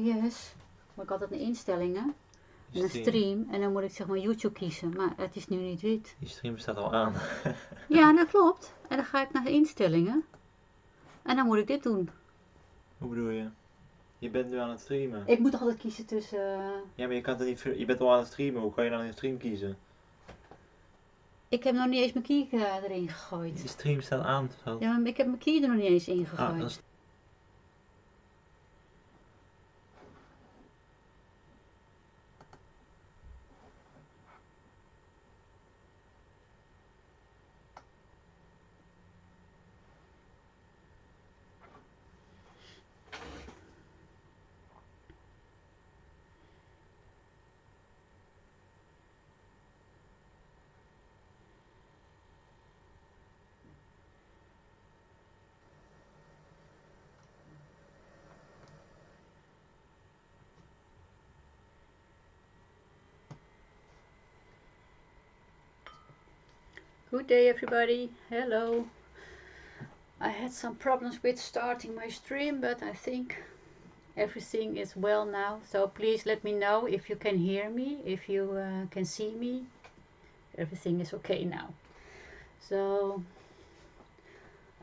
Yes. Maar ik had het in instellingen. En een stream. En dan moet ik zeg maar YouTube kiezen. Maar het is nu niet wit. Die stream staat al aan. Ja, dat klopt. En dan ga ik naar de instellingen. En dan moet ik dit doen. Hoe bedoel je? Je bent nu aan het streamen. Ik moet altijd kiezen tussen... Ja, maar je kan het niet... Je bent al aan het streamen. Hoe kan je dan in de stream kiezen? Ik heb nog niet eens mijn key erin gegooid. Die stream staat aan. Zo. Ja, maar ik heb mijn key er nog niet eens in gegooid. Dat is... Good day everybody, hello. I had some problems with starting my stream, but I think everything is well now. So please let me know if you can hear me, if you can see me. Everything is okay now. So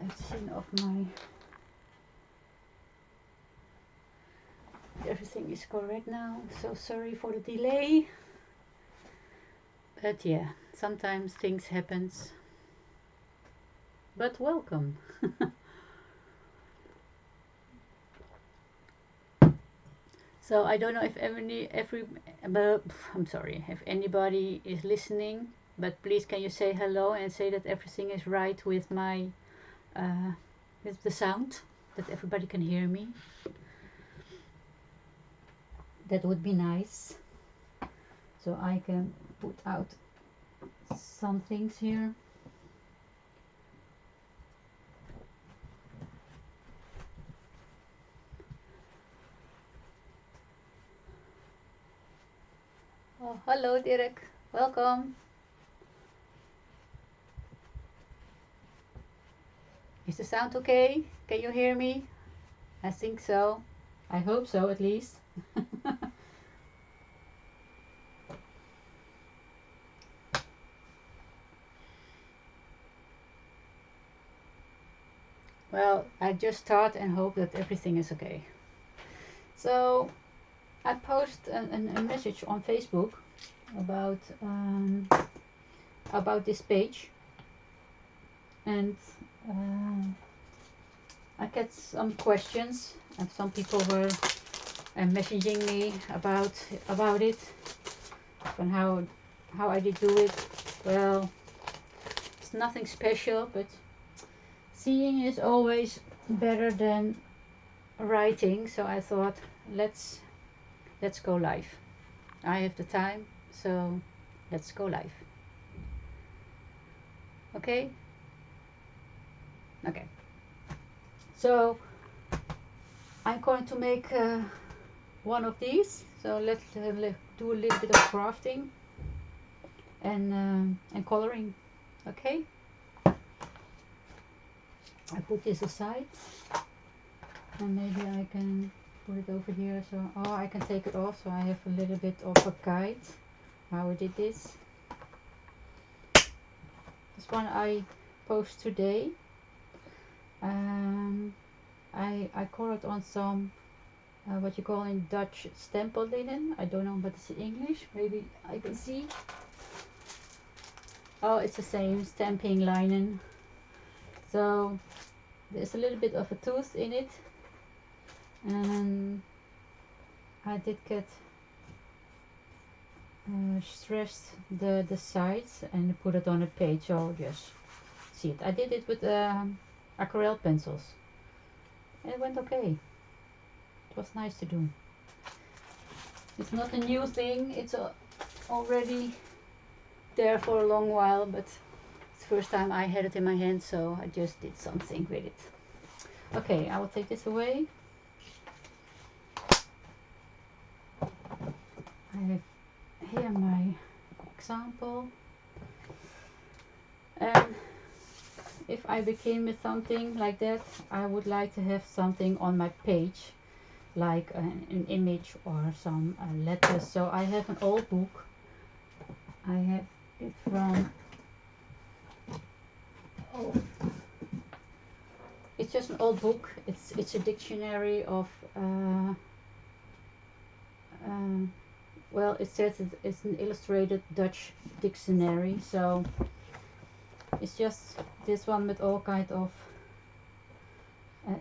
I've seen of my... Everything is correct now, so sorry for the delay. But yeah, sometimes things happen. But welcome. So I don't know if if anybody is listening, but please can you say hello and say that everything is right with my with the sound, that everybody can hear me. That would be nice. So I can put out some things here. Oh, hello Dirk, welcome. Is the sound okay? Can you hear me? I think so. I hope so at least. Well, I just start and hope that everything is okay. So I post a message on Facebook about this page, and I get some questions, and some people were messaging me about it and how I did do it. Well, it's nothing special, but seeing is always better than writing, so I thought let's go live. I have the time, so let's go live. Okay? Okay. So I'm going to make one of these. So let's do a little bit of crafting and coloring. Okay? I put this aside, and maybe I can put it over here, so I can take it off, so I have a little bit of a guide how I did this. This one I post today. I colored on some what you call in Dutch stempel linen. I don't know what it's in English. Maybe I can see. Oh, it's the same, stamping linen. So there's a little bit of a tooth in it, and I did get stressed the sides and put it on a page, so just see it. I did it with aquarelle pencils. It went okay. It was nice to do. It's not a new thing, it's already there for a long while, but it's the first time I had it in my hand, so I just did something with it. Okay, I will take this away. I have here my example, and if I begin with something like that, I would like to have something on my page, like an image or some letters. So I have an old book. I have it from, oh, it's just an old book. It's a dictionary of well, it says it's an illustrated Dutch dictionary, so it's just this one with all kind of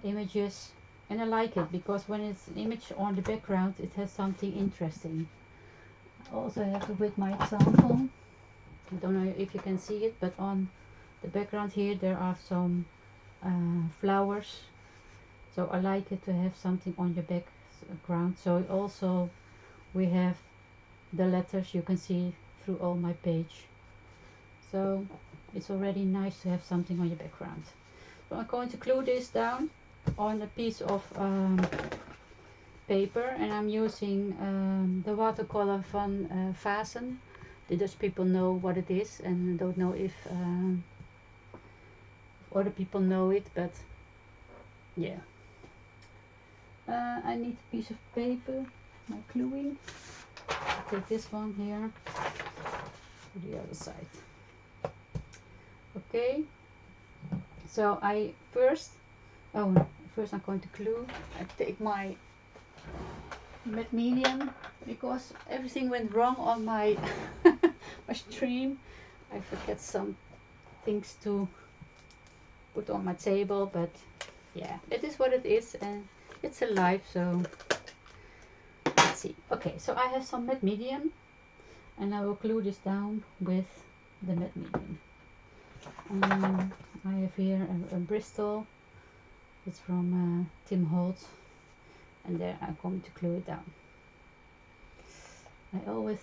images, and I like it because when it's an image on the background it has something interesting. I also have it with my example. I don't know if you can see it, but on the background here there are some flowers, so I like it to have something on your background. So also we have the letters you can see through all my page, so it's already nice to have something on your background. So I'm going to glue this down on a piece of paper, and I'm using the watercolor van Vazen. The Dutch people know what it is, and don't know if other people know it, but yeah. I need a piece of paper, my gluing. I'll take this one here to the other side. Okay, so first I'm going to glue. I take my matte medium because everything went wrong on my my stream. I forget some things to put on my table, but yeah, it is what it is, and it's alive. So let's see. Okay, so I have some matte medium, and I will glue this down with the matte medium. I have here a Bristol. It's from Tim Holtz, and there I'm going to glue it down. I always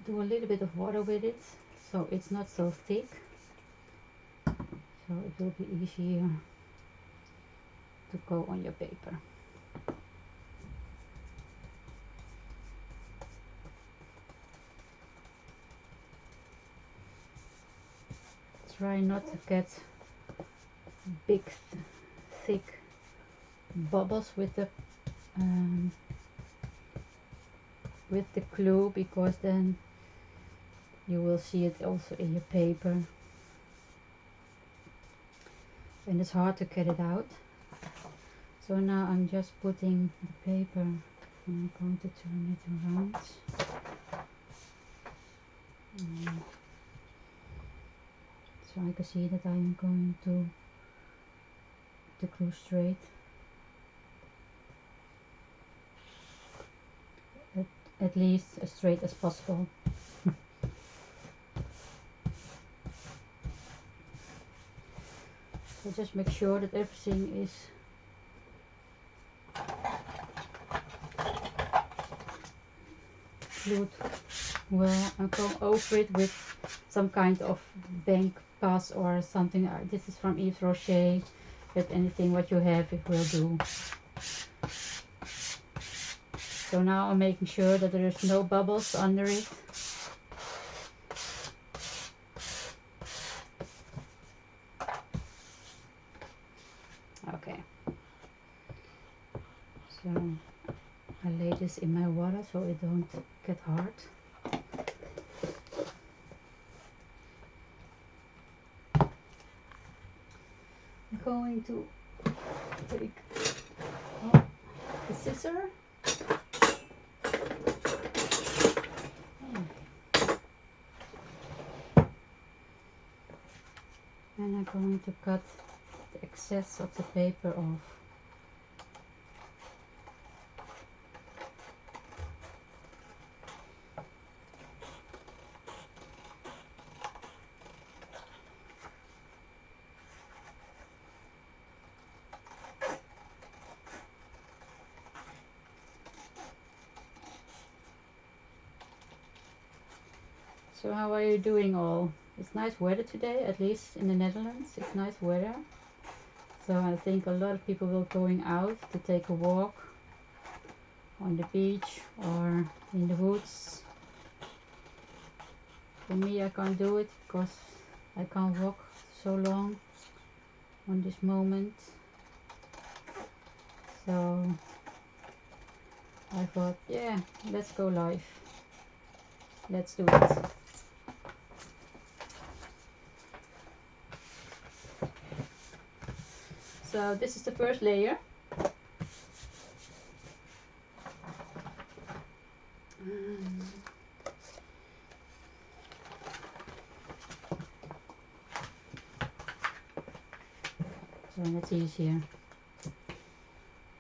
do a little bit of water with it, so it's not so thick, so it will be easier to go on your paper. Try not to get big thick bubbles with the glue, because then you will see it also in your paper and it's hard to get it out. So now I'm just putting the paper, and I'm going to turn it around. So I can see that I am going to glue straight. At least as straight as possible. So just make sure that everything is glued well, and go over it with some kind of bank pass or something. This is from Yves Rocher, but anything what you have, it will do. So now I'm making sure that there is no bubbles under it. Okay. So I lay this in my water so it don't get hard. I'm going to take the scissor. And I'm going to cut the excess of the paper off. So how are you doing all? It's nice weather today, at least in the Netherlands. It's nice weather. So I think a lot of people will going out to take a walk on the beach or in the woods. For me, I can't do it because I can't walk so long on this moment. So I thought, yeah, let's go live. Let's do it. So this is the first layer. So that's easier.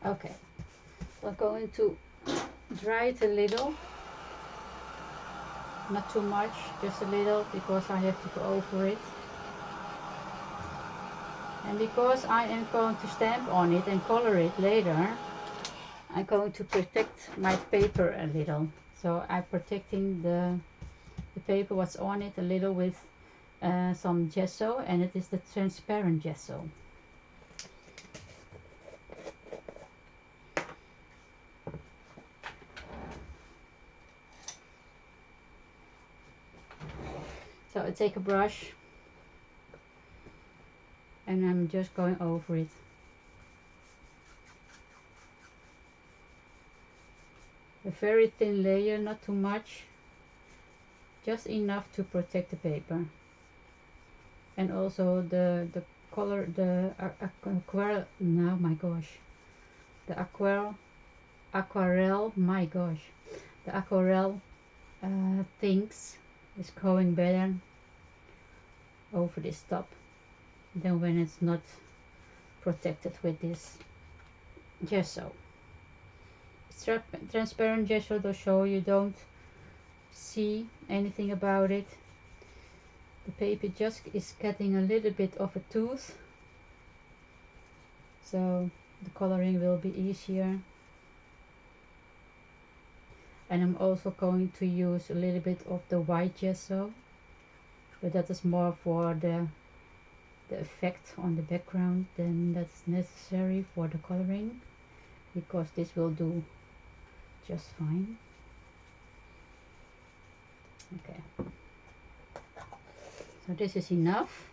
Okay, so I'm going to dry it a little. Not too much, just a little, because I have to go over it. And because I am going to stamp on it and color it later, I'm going to protect my paper a little. So I'm protecting the paper what's on it a little with some gesso, and it is the transparent gesso. So I take a brush and I'm just going over it. A very thin layer, not too much, just enough to protect the paper. And also the color, the aquarelle, no, my gosh, the aquarelle, my gosh, the aquarelle things is going better over this top than when it's not protected with this gesso. It's transparent gesso to show you don't see anything about it. The paper just is getting a little bit of a tooth, so the coloring will be easier. And I'm also going to use a little bit of the white gesso, but that is more for the effect on the background than that's necessary for the coloring, because this will do just fine. Okay, so this is enough.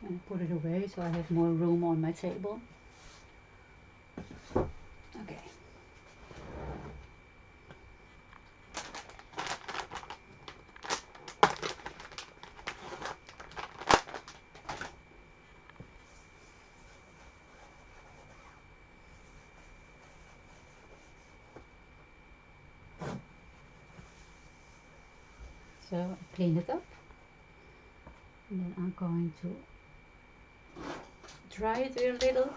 And put it away so I have more room on my table. Okay. So I clean it up, and then I'm going to dry it a little.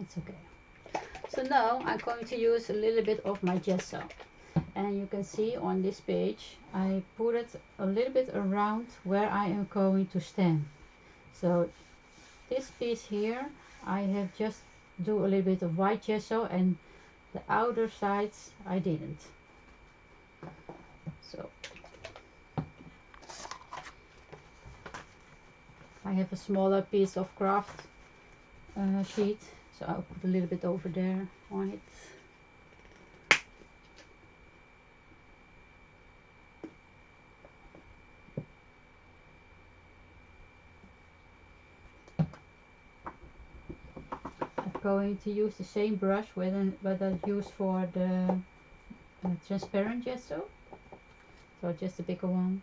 It's okay. So now I'm going to use a little bit of my gesso, and you can see on this page I put it a little bit around where I am going to stamp. So this piece here I have just do a little bit of white gesso, and the outer sides I didn't. So I have a smaller piece of craft sheet, so I'll put a little bit over there on it. I'm going to use the same brush that I used for the transparent gesso, so just a bigger one.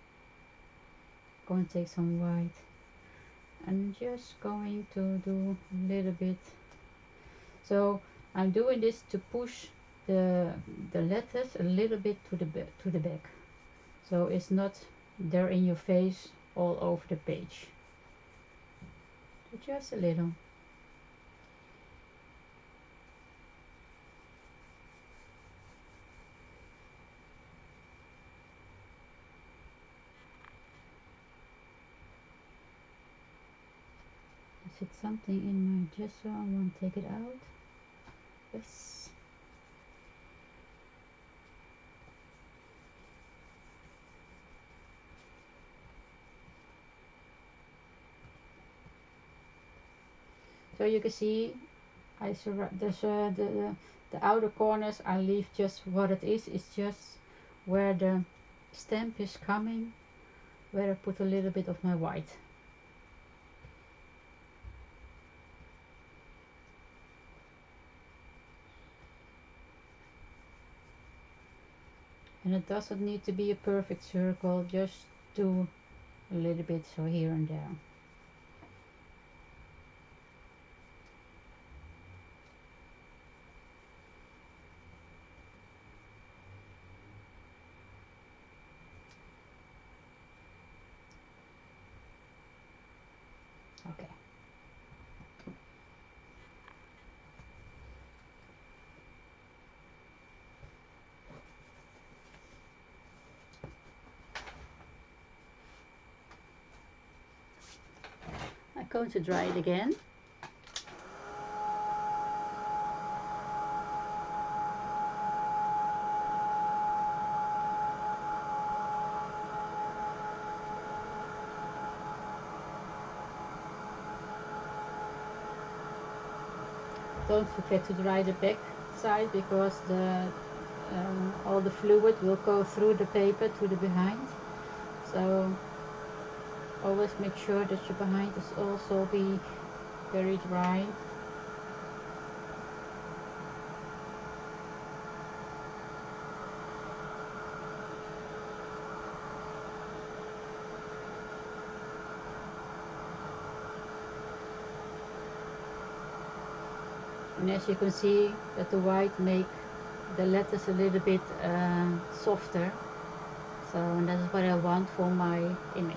Going to take some white and just going to do a little bit. So I'm doing this to push the letters a little bit to the back, so it's not there in your face all over the page. So just a little. Is it something in my gesso? I want to take it out. Yes. So you can see the outer corners I leave just what it is. It's just where the stamp is coming, where I put a little bit of my white. And it doesn't need to be a perfect circle, just do a little bit so here and there. Okay. I'm going to dry it again. Don't forget to dry the back side because all the fluid will go through the paper to the behind. So always make sure that your behind is also be very dry. And as you can see that the white make the letters a little bit softer. So and that is what I want for my image.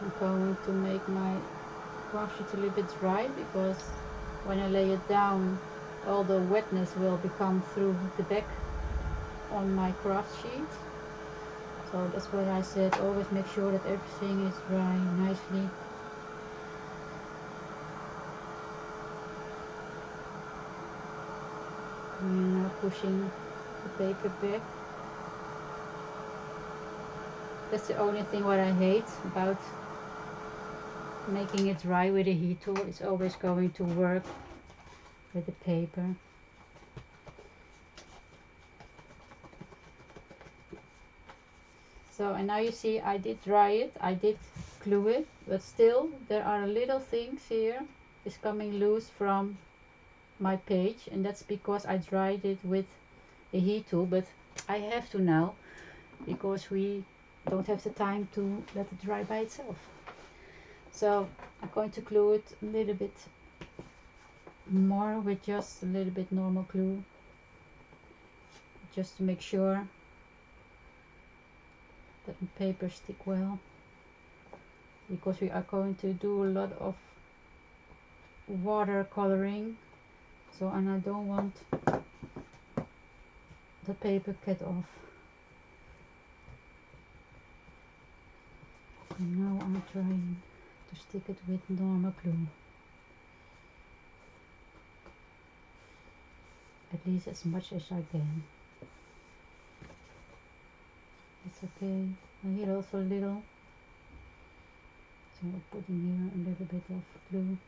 I'm going to make my craft sheet a little bit dry because when I lay it down all the wetness will become through the back on my craft sheet. So that's what I said, always make sure that everything is dry nicely. And now pushing the paper back. That's the only thing what I hate about making it dry with a heat tool. It's always going to work with the paper. So and now you see I did dry it, I did glue it, but still there are little things here is coming loose from my page, and that's because I dried it with a heat tool, but I have to now because we don't have the time to let it dry by itself. So I'm going to glue it a little bit more with just a little bit normal glue, just to make sure that the paper stick well, because we are going to do a lot of watercoloring. So and I don't want the paper cut off. And now I'm trying to stick it with normal glue, at least as much as I can. It's okay. And here also a little, so I'll put in here a little bit of glue.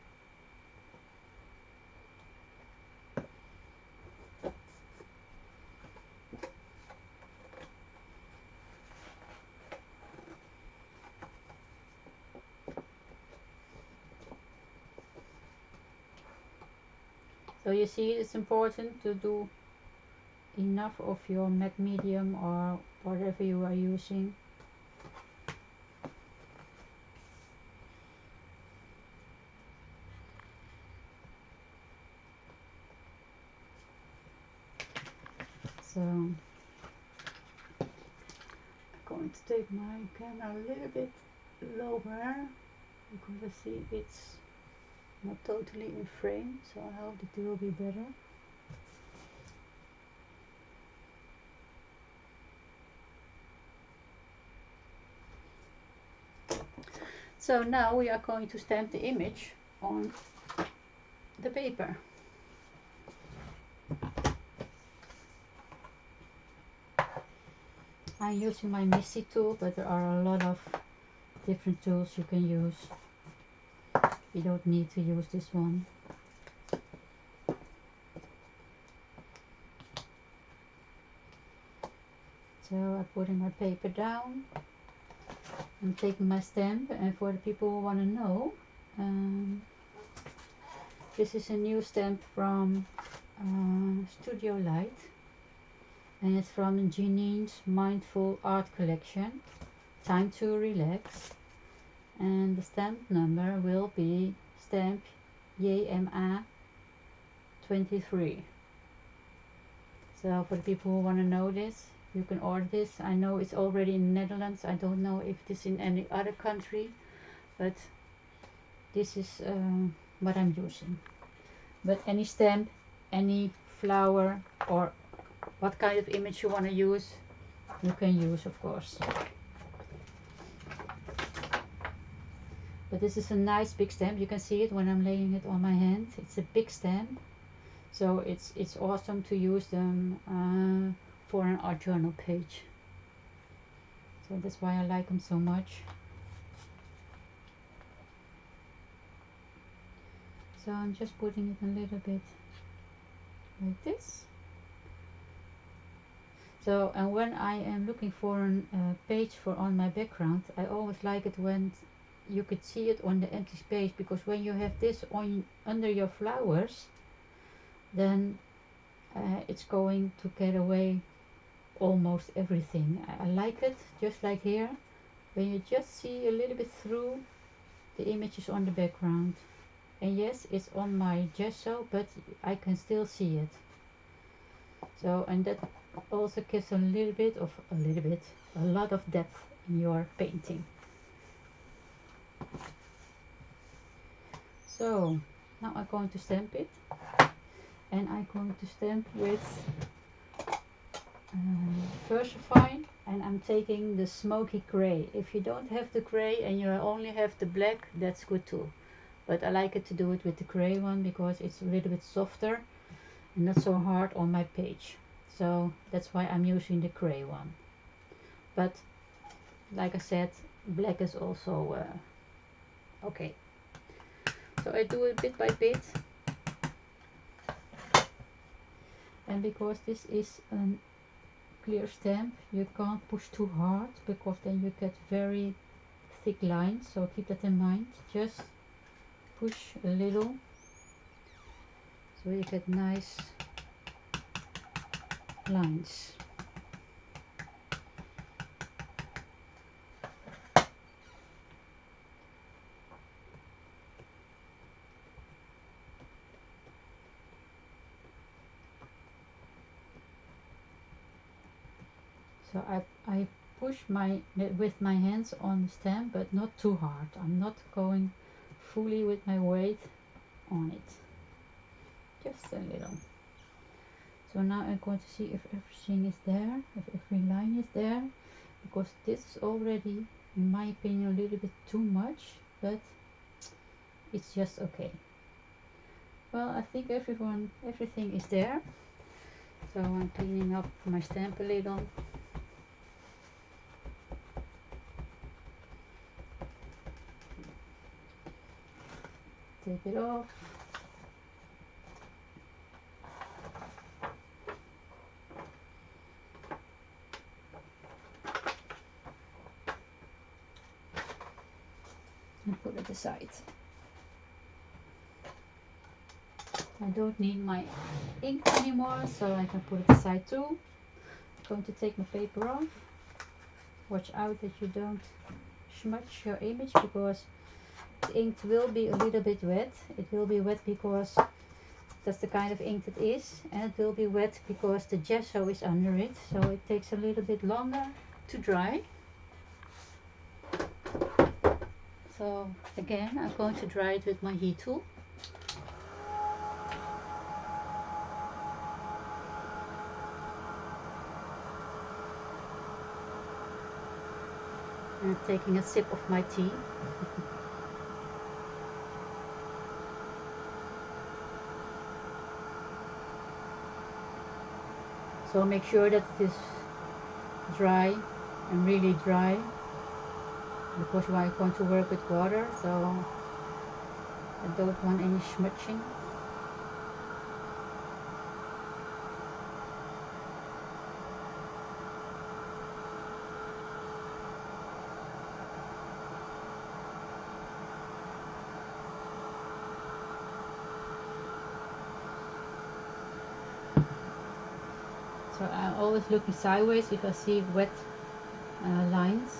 So you see it's important to do enough of your MAC medium or whatever you are using. So I'm going to take my camera a little bit lower because I see it's not totally in frame, so I hope that it will be better. So now we are going to stamp the image on the paper. I'm using my Missy tool, but there are a lot of different tools you can use. You don't need to use this one. So I'm putting my paper down. I'm taking my stamp, and for the people who want to know, this is a new stamp from Studio Light, and it's from Janine's Mindful Art Collection, Time to Relax, and the stamp number will be stamp JMA 23. So for the people who want to know this, you can order this. I know it's already in the Netherlands. I don't know if it is in any other country, but this is what I'm using. But any stamp, any flower, or what kind of image you want to use, you can use, of course. But this is a nice big stamp. You can see it when I'm laying it on my hand. It's a big stamp, so it's awesome to use them for an art journal page. So that's why I like them so much. So I'm just putting it a little bit like this. So, and when I am looking for a page for on my background, I always like it when you could see it on the empty space, because when you have this on under your flowers, then it's going to get away almost everything. I like it just like here, when you just see a little bit through the images on the background. And yes, it's on my gesso, but I can still see it. So, and that also gives a lot of depth in your painting. So now I'm going to stamp it, and I'm going to stamp with Versifine, and I'm taking the smoky gray. If you don't have the gray and you only have the black, that's good too, but I like it to do it with the gray one because it's a little bit softer and not so hard on my page. So that's why I'm using the gray one. But like I said, black is also okay. So I do it bit by bit, and because this is a clear stamp, you can't push too hard, because then you get very thick lines. So keep that in mind. Just push a little, so you get nice lines. So I push with my hands on the stamp, but not too hard. I'm not going fully with my weight on it, just a little. So now I'm going to see if everything is there, if every line is there, because this is already, in my opinion, a little bit too much, but it's just okay. Well, I think everything is there. So I'm cleaning up my stamp a little. Take it off. And put it aside. I don't need my ink anymore, so I can put it aside too. I'm going to take my paper off. Watch out that you don't smudge your image, because the ink will be a little bit wet. It will be wet because that's the kind of ink it is, and it will be wet because the gesso is under it, so it takes a little bit longer to dry. So again, I'm going to dry it with my heat tool. And taking a sip of my tea. So make sure that it is dry and really dry, because we are going to work with water, so I don't want any smudging. So I'm always looking sideways if I see wet lines.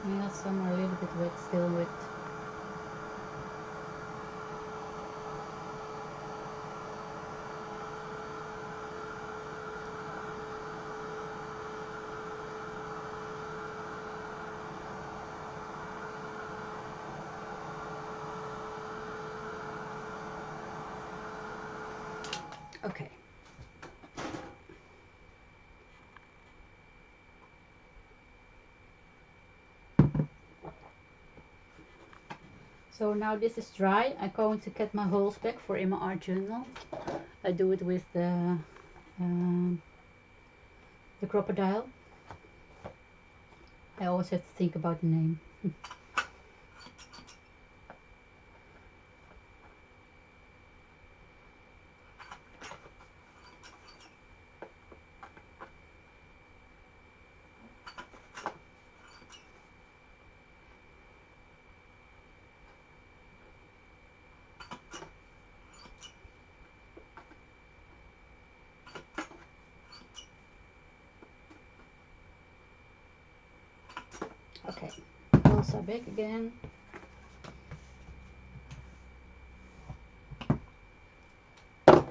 Yeah, some are a little bit wet, still wet. Okay. So now this is dry. I'm going to get my holes back for in my art journal. I do it with the crocodile. I always have to think about the name. Okay, holes are back again. I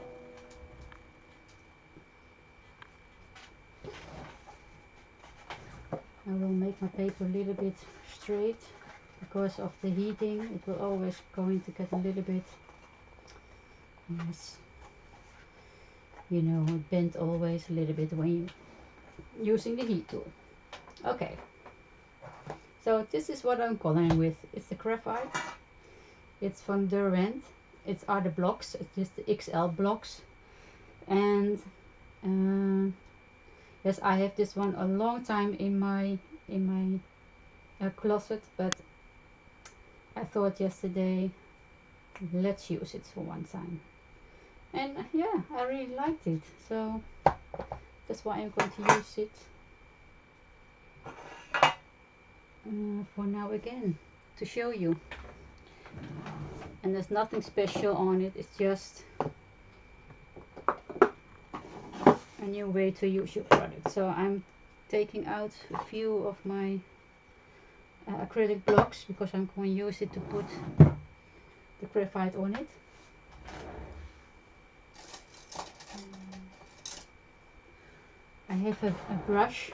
will make my paper a little bit straight because of the heating. It will always going to get a little bit, yes, you know, bend always a little bit when you're using the heat tool. Okay, so this is what I'm coloring with. It's the graphite. It's from DERWENT. It's the blocks. It's just the XL blocks. And yes, I have this one a long time in my closet, but I thought yesterday, let's use it for one time. And yeah, I really liked it, so that's why I'm going to use it for now again, to show you. And there's nothing special on it, it's just a new way to use your product. So I'm taking out a few of my acrylic blocks because I'm going to use it to put the graphite on it. I have a brush,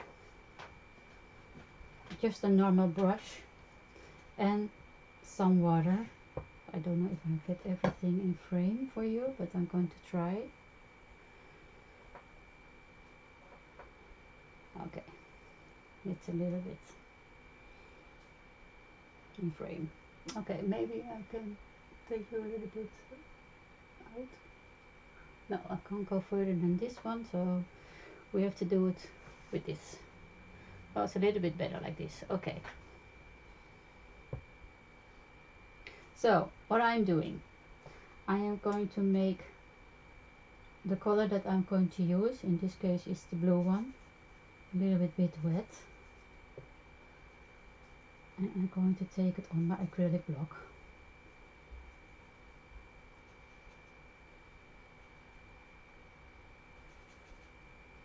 just a normal brush, and some water. I don't know if I get everything in frame for you, but I'm going to try. Okay, it's a little bit in frame. Okay, maybe I can take you a little bit out. No, I can't go further than this one, so we have to do it with this. Oh, it's a little bit better like this. Okay. So what I'm doing, I am going to make the color that I'm going to use, in this case is the blue one, a little bit wet, and I'm going to take it on my acrylic block.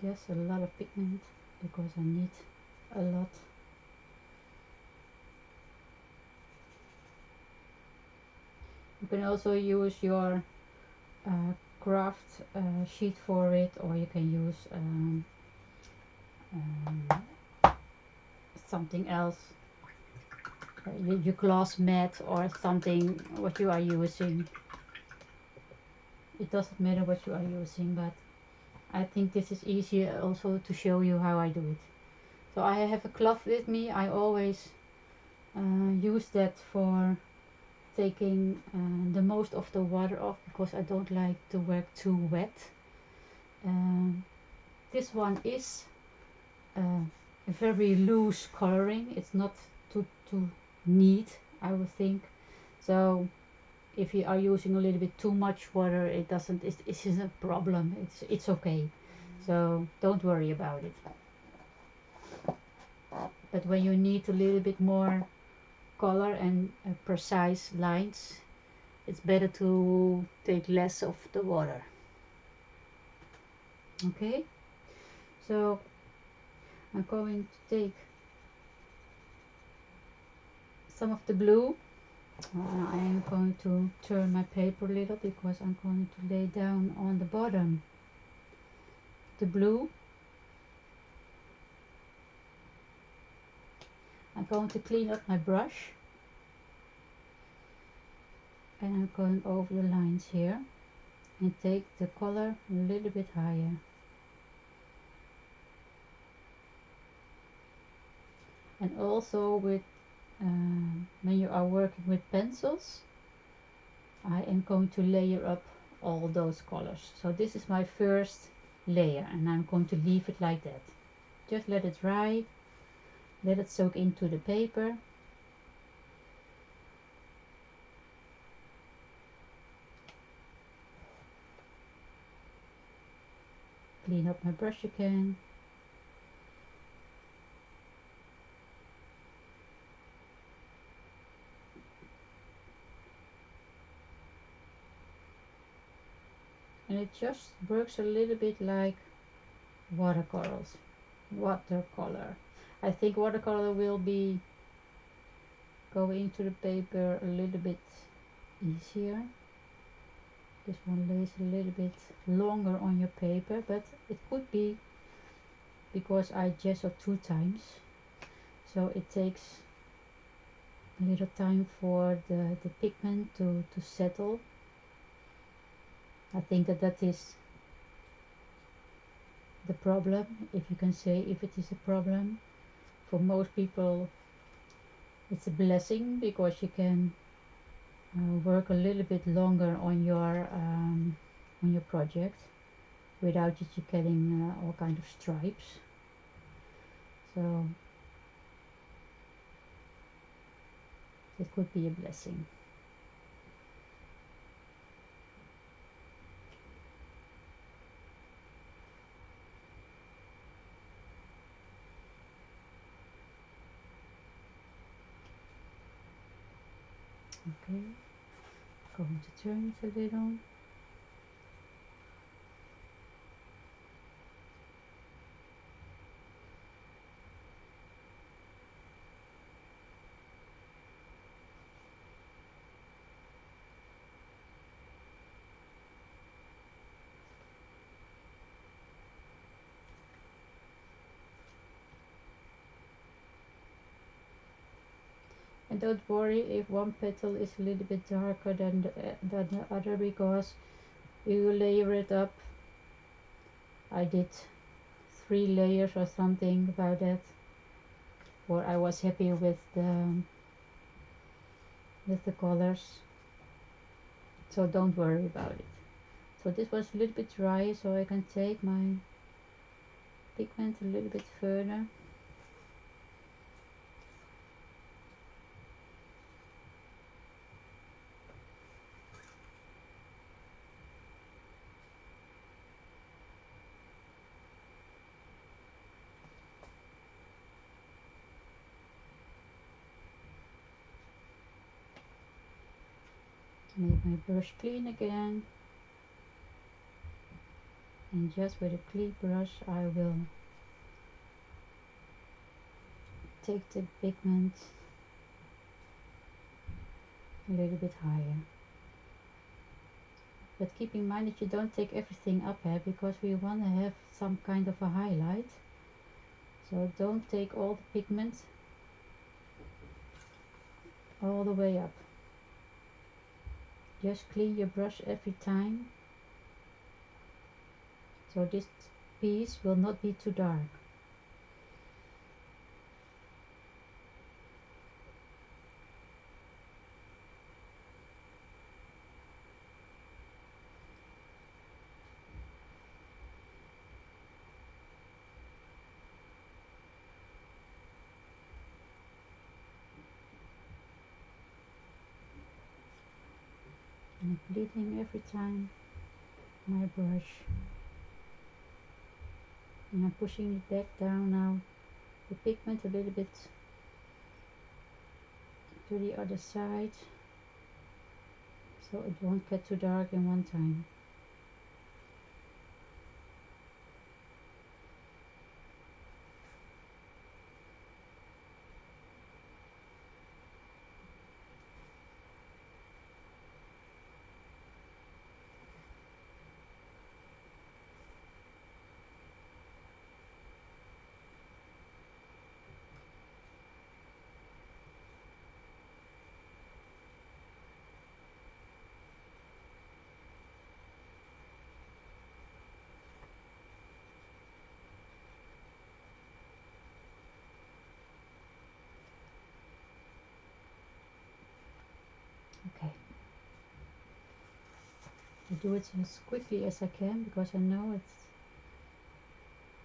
Yes, a lot of pigment because I need a lot. You can also use your craft sheet for it, or you can use something else, your glass mat or something, what you are using. It doesn't matter what you are using, but I think this is easier also to show you how I do it. So I have a cloth with me. I always use that for taking the most of the water off, because I don't like to work too wet. This one is a very loose coloring. It's not too neat, I would think. So if you are using a little bit too much water, it isn't a problem. It's okay. So don't worry about it. But when you need a little bit more color and precise lines, it's better to take less of the water. Okay, so I'm going to take some of the blue. I am going to turn my paper a little because I'm going to lay down on the bottom the blue. I'm going to clean up my brush and I'm going over the lines here and take the color a little bit higher. And also with when you are working with pencils, I am going to layer up all those colors. So this is my first layer and I'm going to leave it like that. Just let it dry, let it soak into the paper. Clean up my brush again. And it just works a little bit like watercolor. I think watercolor will be going into the paper a little bit easier. This one lays a little bit longer on your paper, but it could be because I gessoed 2 times, so it takes a little time for the pigment to settle. I think that is the problem, if you can say if it is a problem. For most people it's a blessing because you can work a little bit longer on your project without you getting all kind of stripes. So it could be a blessing. Okay, going to turn it a little. And don't worry if one petal is a little bit darker than the other, because you layer it up. I did 3 layers or something about that, or I was happy with the colors, so don't worry about it. So this was a little bit dry, so I can take my pigment a little bit further. Make my brush clean again, and just with a clean brush I will take the pigment a little bit higher. But keep in mind that you don't take everything up here, because we want to have some kind of a highlight. So don't take all the pigment all the way up. Just clean your brush every time, so this piece will not be too dark. And bleeding every time my brush. And I'm pushing it back down now, the pigment a little bit to the other side, so it won't get too dark in one time. Okay. I do it as quickly as I can because I know it's,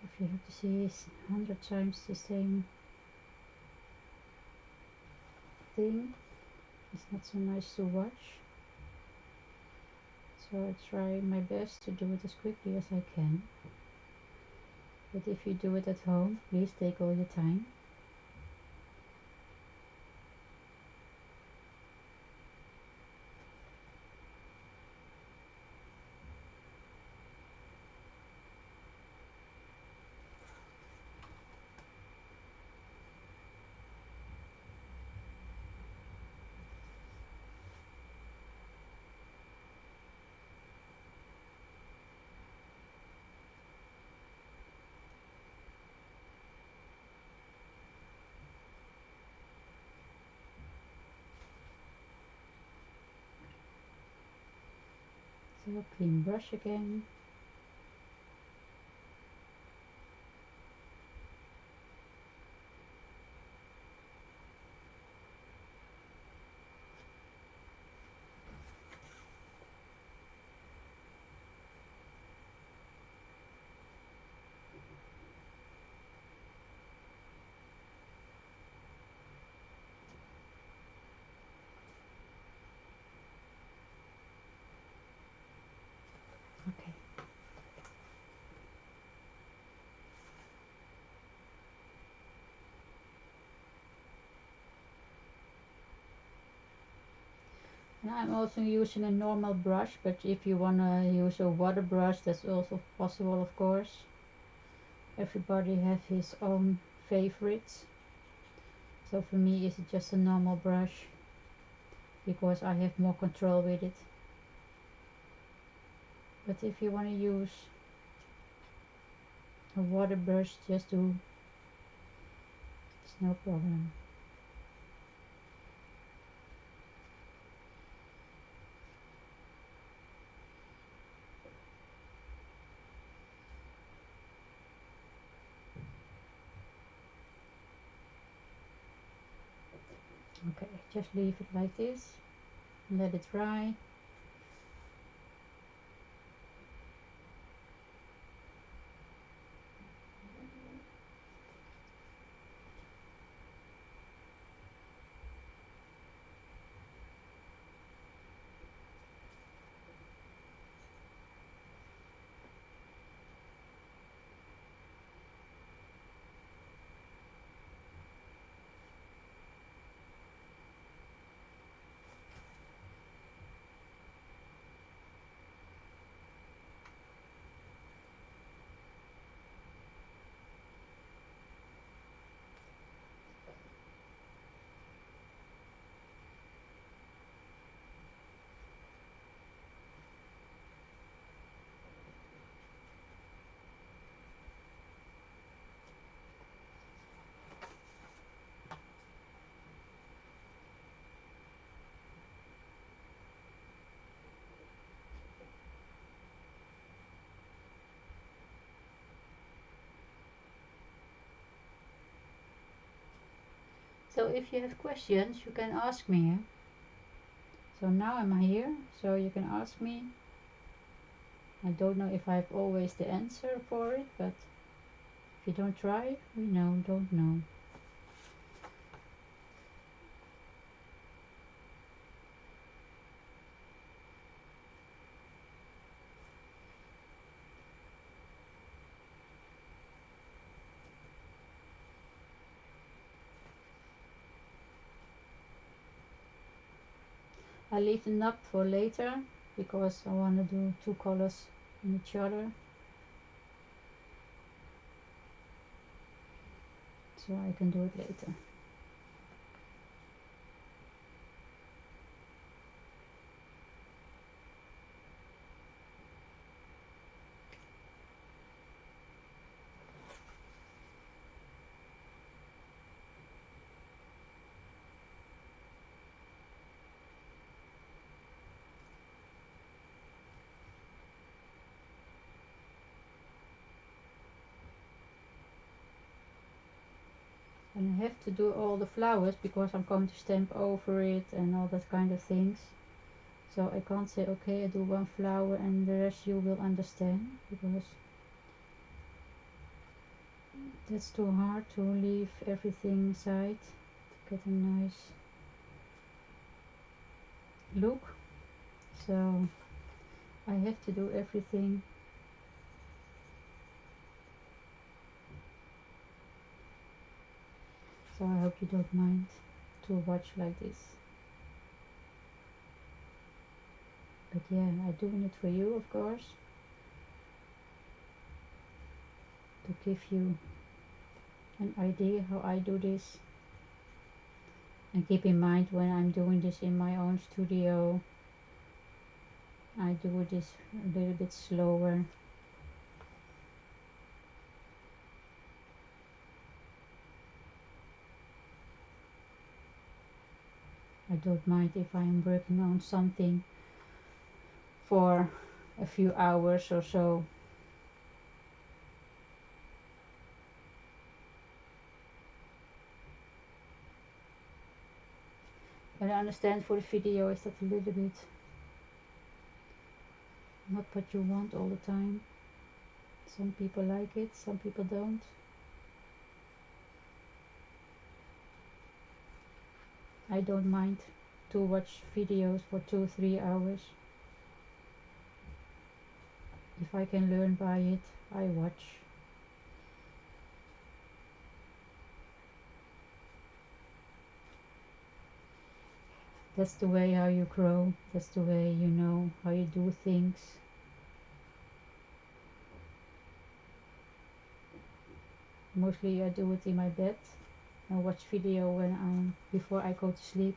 if you have to see 100 times the same thing, it's not so nice to watch. So I try my best to do it as quickly as I can. But if you do it at home, please take all your time. So clean brush again. Okay. And I'm also using a normal brush, but if you want to use a water brush, that's also possible, of course. Everybody has his own favorites. So for me, it's just a normal brush because I have more control with it. But if you want to use a water brush, just do. It's no problem. Okay, just leave it like this. Let it dry. So if you have questions, you can ask me. So now I'm here, so you can ask me. I don't know if I have always the answer for it, but if you don't try, we don't know. I leave the nub for later because I want to do two colors in each other, so I can do it later. And I have to do all the flowers because I'm going to stamp over it and all that kind of things. So I can't say, okay, I do one flower and the rest you will understand, because that's too hard to leave everything inside to get a nice look. So I have to do everything. So I hope you don't mind to watch like this. But yeah, I'm doing it for you, of course, to give you an idea how I do this. And keep in mind, when I'm doing this in my own studio, I do this a little bit slower. I don't mind if I'm working on something for a few hours or so. But I understand for the video is that a little bit not what you want all the time. Some people like it, some people don't. I don't mind to watch videos for 2-3 hours. If I can learn by it, I watch. That's the way how you grow. That's the way you know how you do things. Mostly I do it in my bed and watch video when before I go to sleep.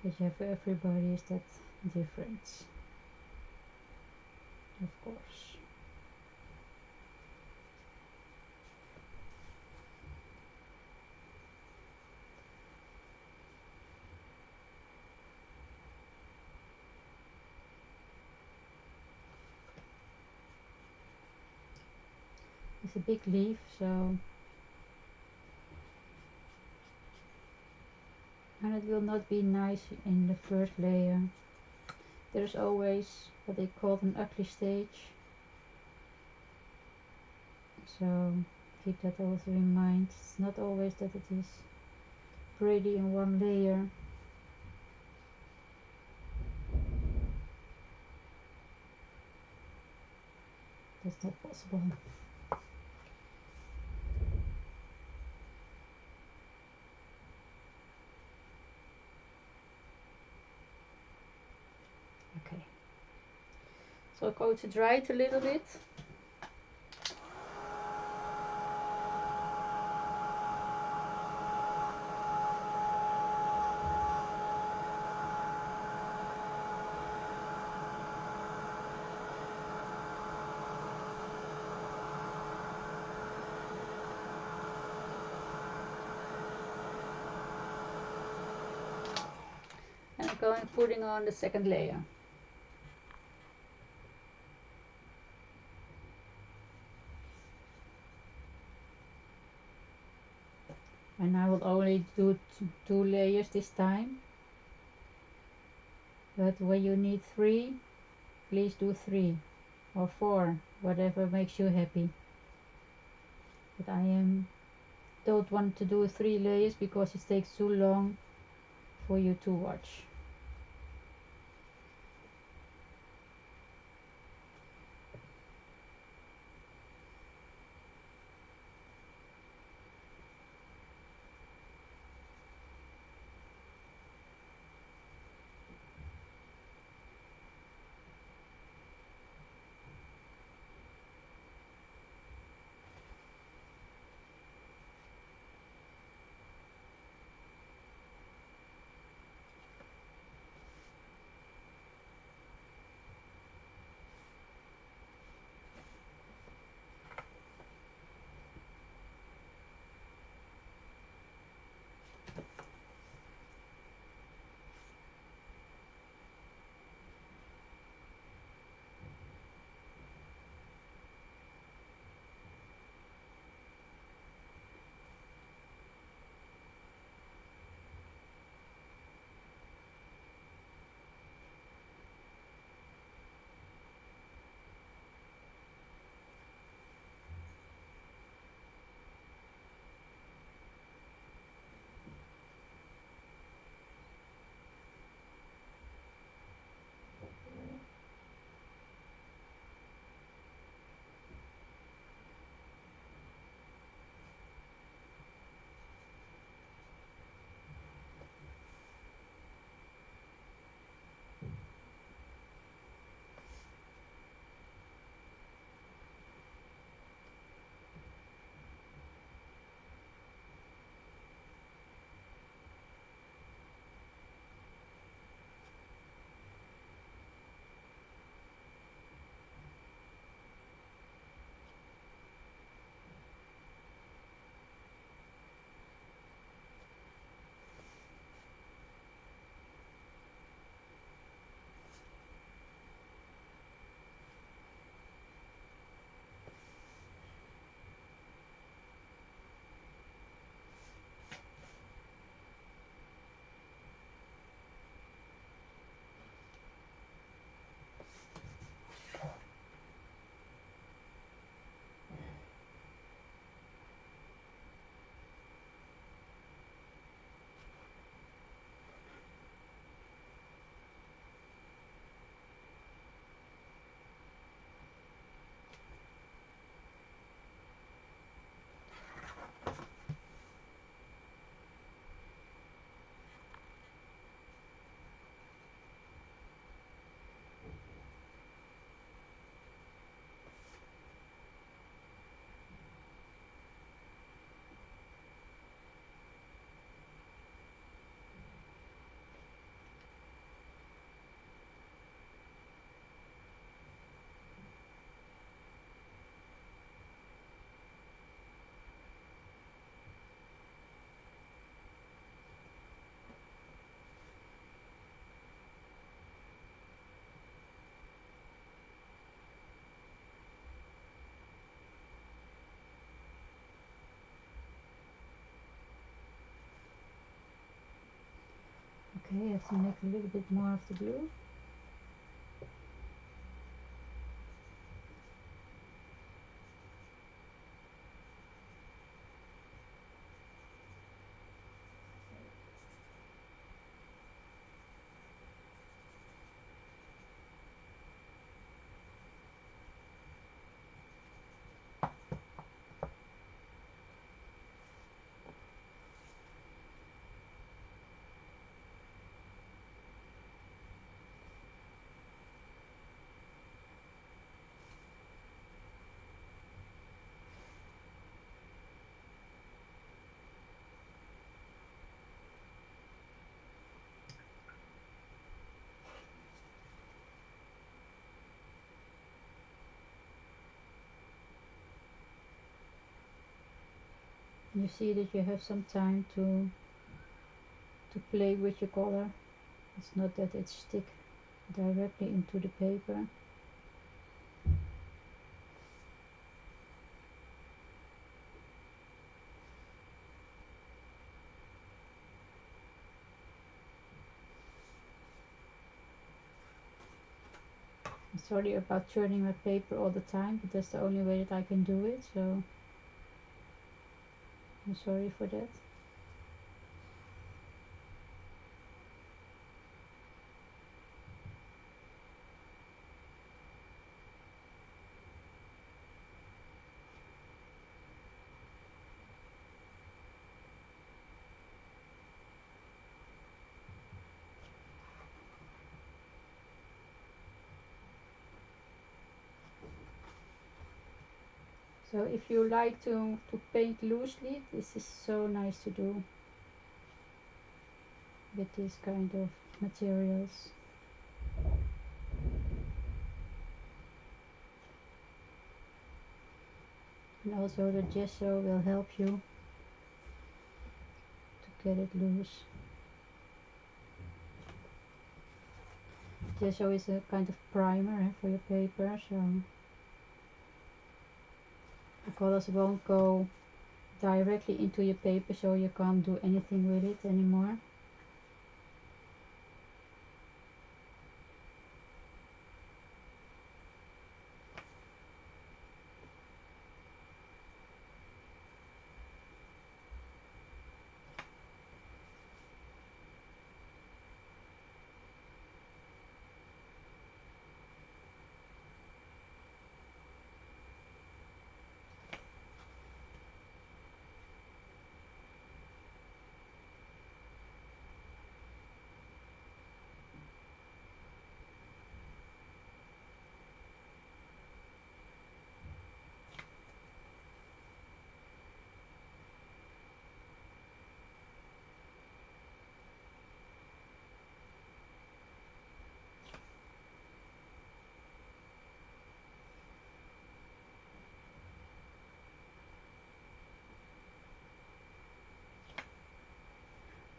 But yeah, for everybody is that different, of course. It's a big leaf, so and it will not be nice in the first layer. There's always what they call an ugly stage, so keep that also in mind. It's not always that it is pretty in one layer. That's not possible. Okay, so I'm going to dry it a little bit. And I'm going putting on the second layer. And I will only do two layers this time. But when you need 3, please do 3 or 4, whatever makes you happy. But don't want to do 3 layers because it takes too long for you to watch. Okay, I have to make a little bit more of the glue. You see that you have some time to play with your color. It's not that it sticks directly into the paper. I'm sorry about turning my paper all the time, but that's the only way that I can do it, so I'm sorry for that. So if you like to paint loosely, this is so nice to do with these kind of materials. And also the gesso will help you to get it loose. Gesso is a kind of primer for your paper, so the colors won't go directly into your paper, so you can't do anything with it anymore.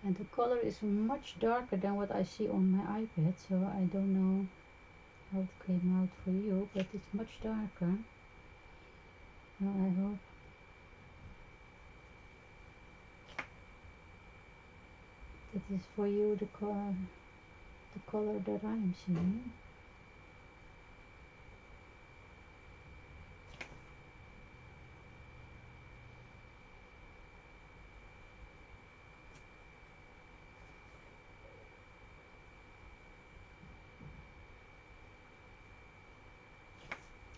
And the color is much darker than what I see on my iPad, so I don't know how it came out for you, but it's much darker. Well, I hope that is for you the color that I am seeing.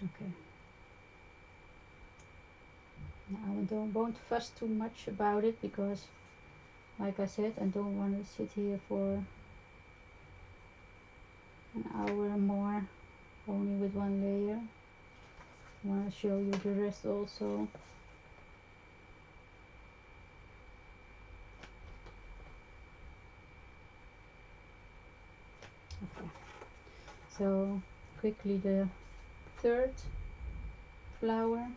Okay. Now I won't fuss too much about it because, like I said, I don't want to sit here for an hour or more only with one layer. I want to show you the rest also. Okay. So quickly the third flower.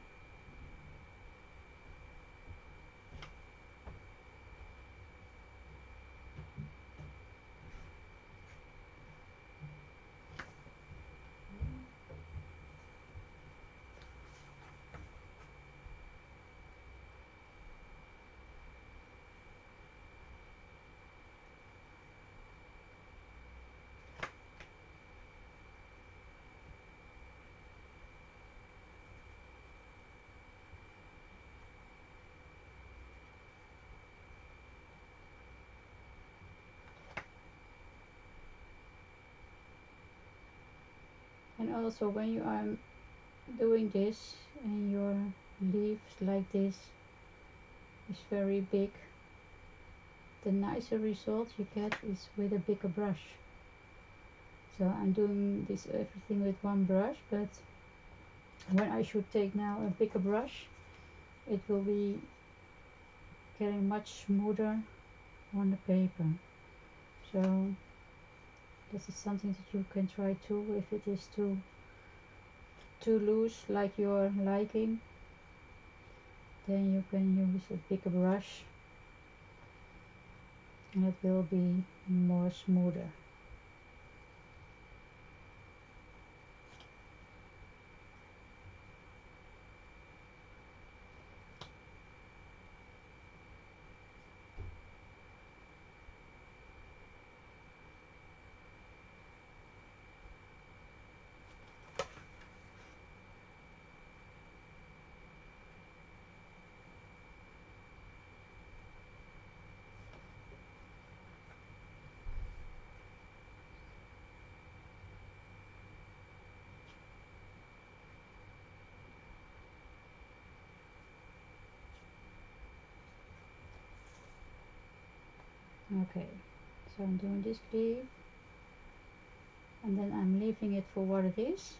And also when you are doing this and your leaves like this is very big, the nicer result you get is with a bigger brush. So I'm doing this everything with one brush, but when I should take now a bigger brush, it will be getting much smoother on the paper. So this is something that you can try too. If it is too loose like your liking, then you can use a bigger brush and it will be more smoother. Okay, so I'm doing this leaf and then I'm leaving it for what it is.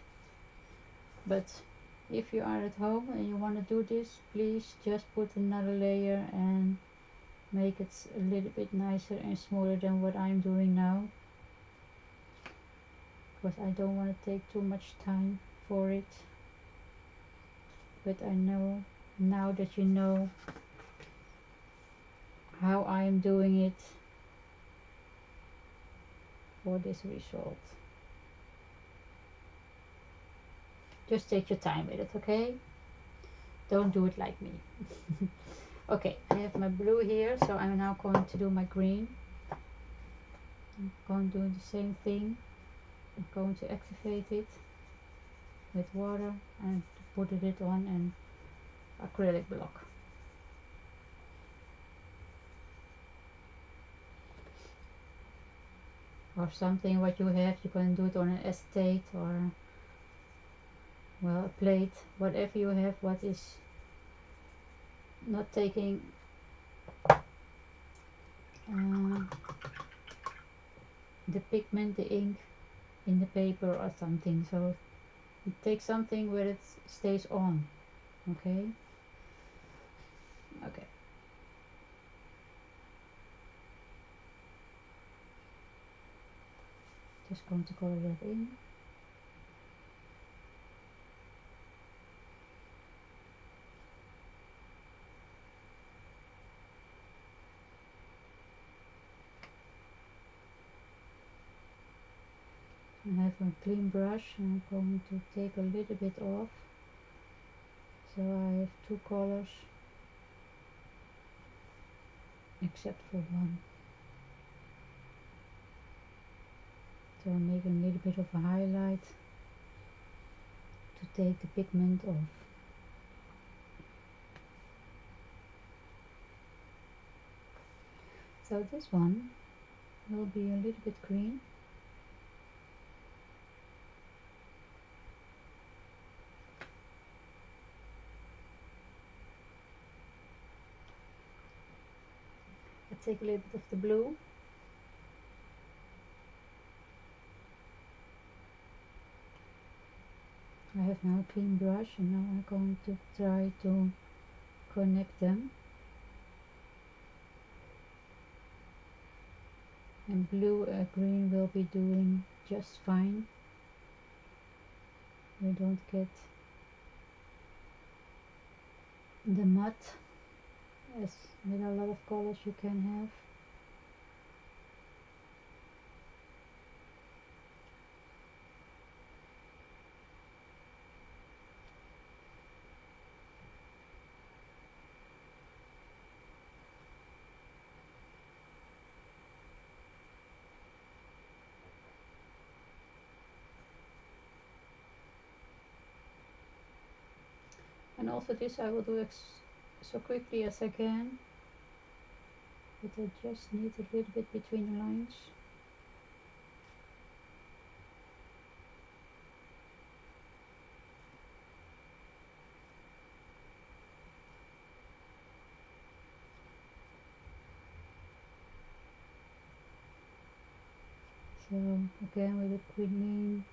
But if you are at home and you want to do this, please just put another layer and make it a little bit nicer and smoother than what I'm doing now, because I don't want to take too much time for it. But I know now that you know how I am doing it for this result. Just take your time with it, okay? Don't do it like me. Okay, I have my blue here, so I'm now going to do my green. I'm going to do the same thing. I'm going to activate it with water and put it on an acrylic block. Or something what you have, you can do it on an acetate or, well, a plate, whatever you have, what is not taking the pigment, the ink in the paper or something. So you take something where it stays on. Okay. Okay. Just going to color that in. I have a clean brush and I'm going to take a little bit off. So I have two colors except for one. So I'm making a little bit of a highlight to take the pigment off. So this one will be a little bit green. I take a little bit of the blue. I have now a clean brush and now I'm going to try to connect them. And blue and green will be doing just fine. You don't get the mud as with a lot of colors you can have. And also this I will do so quickly as I can, but I just need a little bit between the lines. So again with a quinine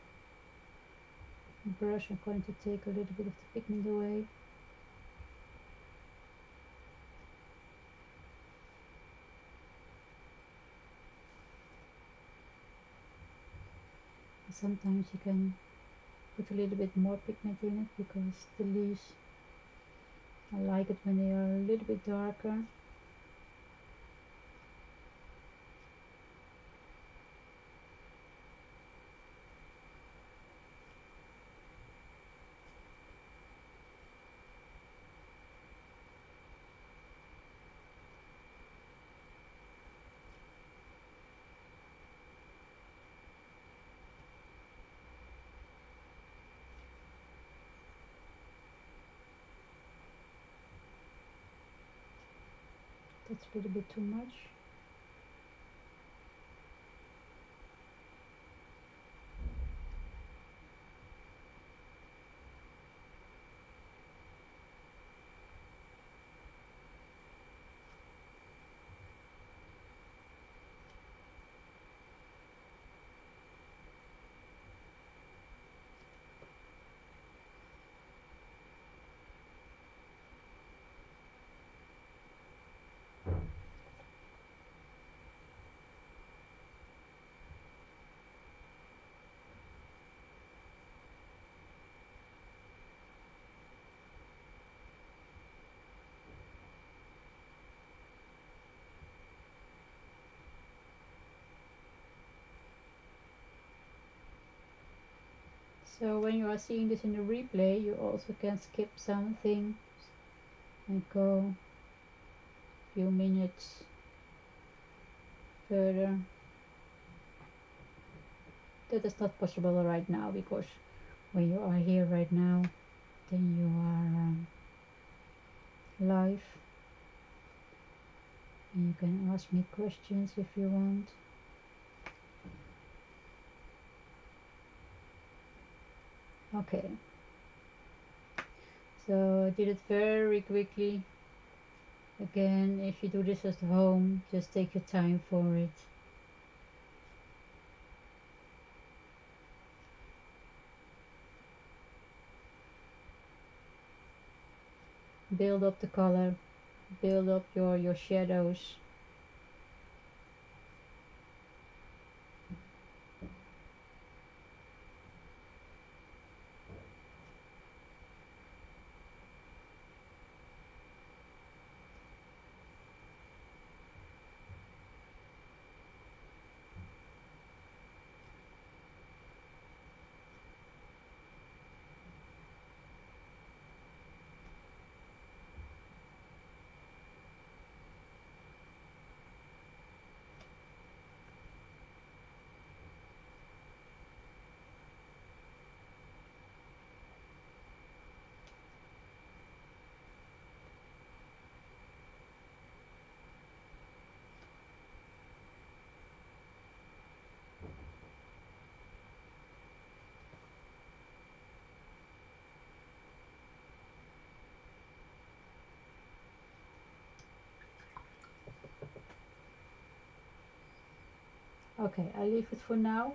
brush I'm going to take a little bit of the pigment away. Sometimes you can put a little bit more pigment in it because the leaves, I like it when they are a little bit darker. That's a little bit too much. So when you are seeing this in the replay, you also can skip something and go a few minutes further. That is not possible right now because when you are here right now, then you are live. And you can ask me questions if you want. Okay. So I did it very quickly. Again, if you do this at home, just take your time for it. Build up the color, build up your shadows. Okay, I leave it for now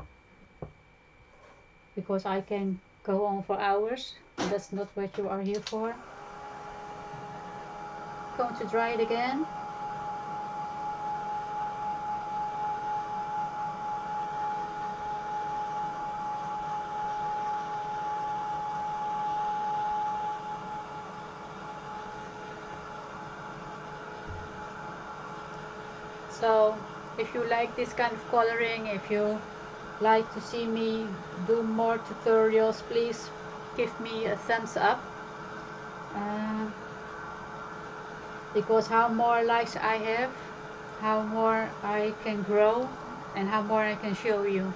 because I can go on for hours. That's not what you are here for. Going to dry it again. So if you like this kind of coloring, if you like to see me do more tutorials, please give me a thumbs up. Because how more likes I have, how more I can grow and how more I can show you.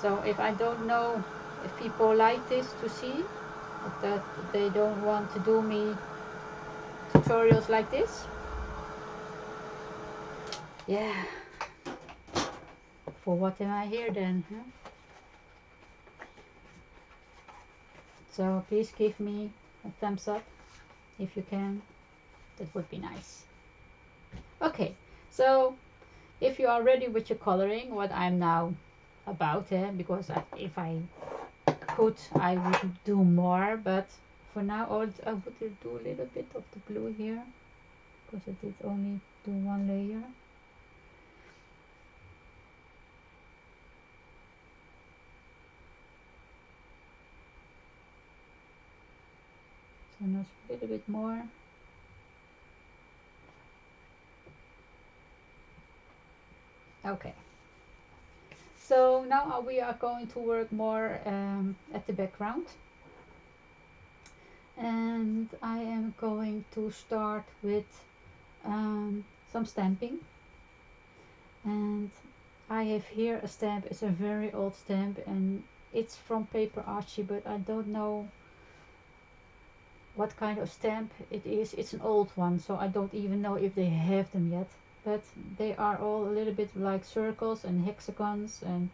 So if I don't know if people like this to see, that they don't want to do me tutorials like this, yeah, for what am I here then, huh? So please give me a thumbs up if you can. That would be nice. Okay, so if you are ready with your coloring, what I'm now about, because if I could, I would do more, but for now I would do a little bit of the blue here, because I did only do one layer. So now a little bit more. Okay. So now we are going to work more at the background. And I am going to start with some stamping. And I have here a stamp. It's a very old stamp and it's from Paper Archie, but I don't know what kind of stamp it is. It's an old one, so I don't even know if they have them yet. But they are all a little bit like circles and hexagons and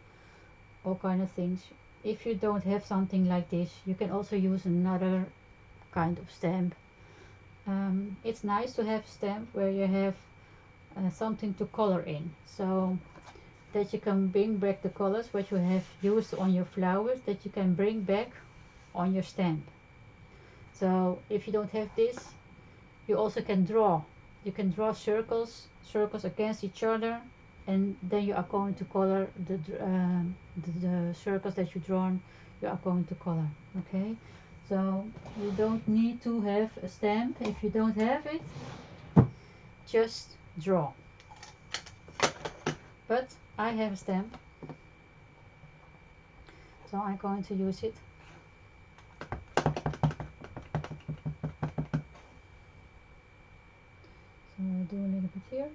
all kind of things. If you don't have something like this, you can also use another kind of stamp. It's nice to have a stamp where you have something to color in, so that you can bring back the colors what you have used on your flowers, that you can bring back on your stamp. So if you don't have this, you also can draw. You can draw circles against each other, and then you are going to color the circles that you drawn. You are going to color. Okay, so you don't need to have a stamp. If you don't have it, just draw. But I have a stamp, so I'm going to use it. So I'll do a little bit here.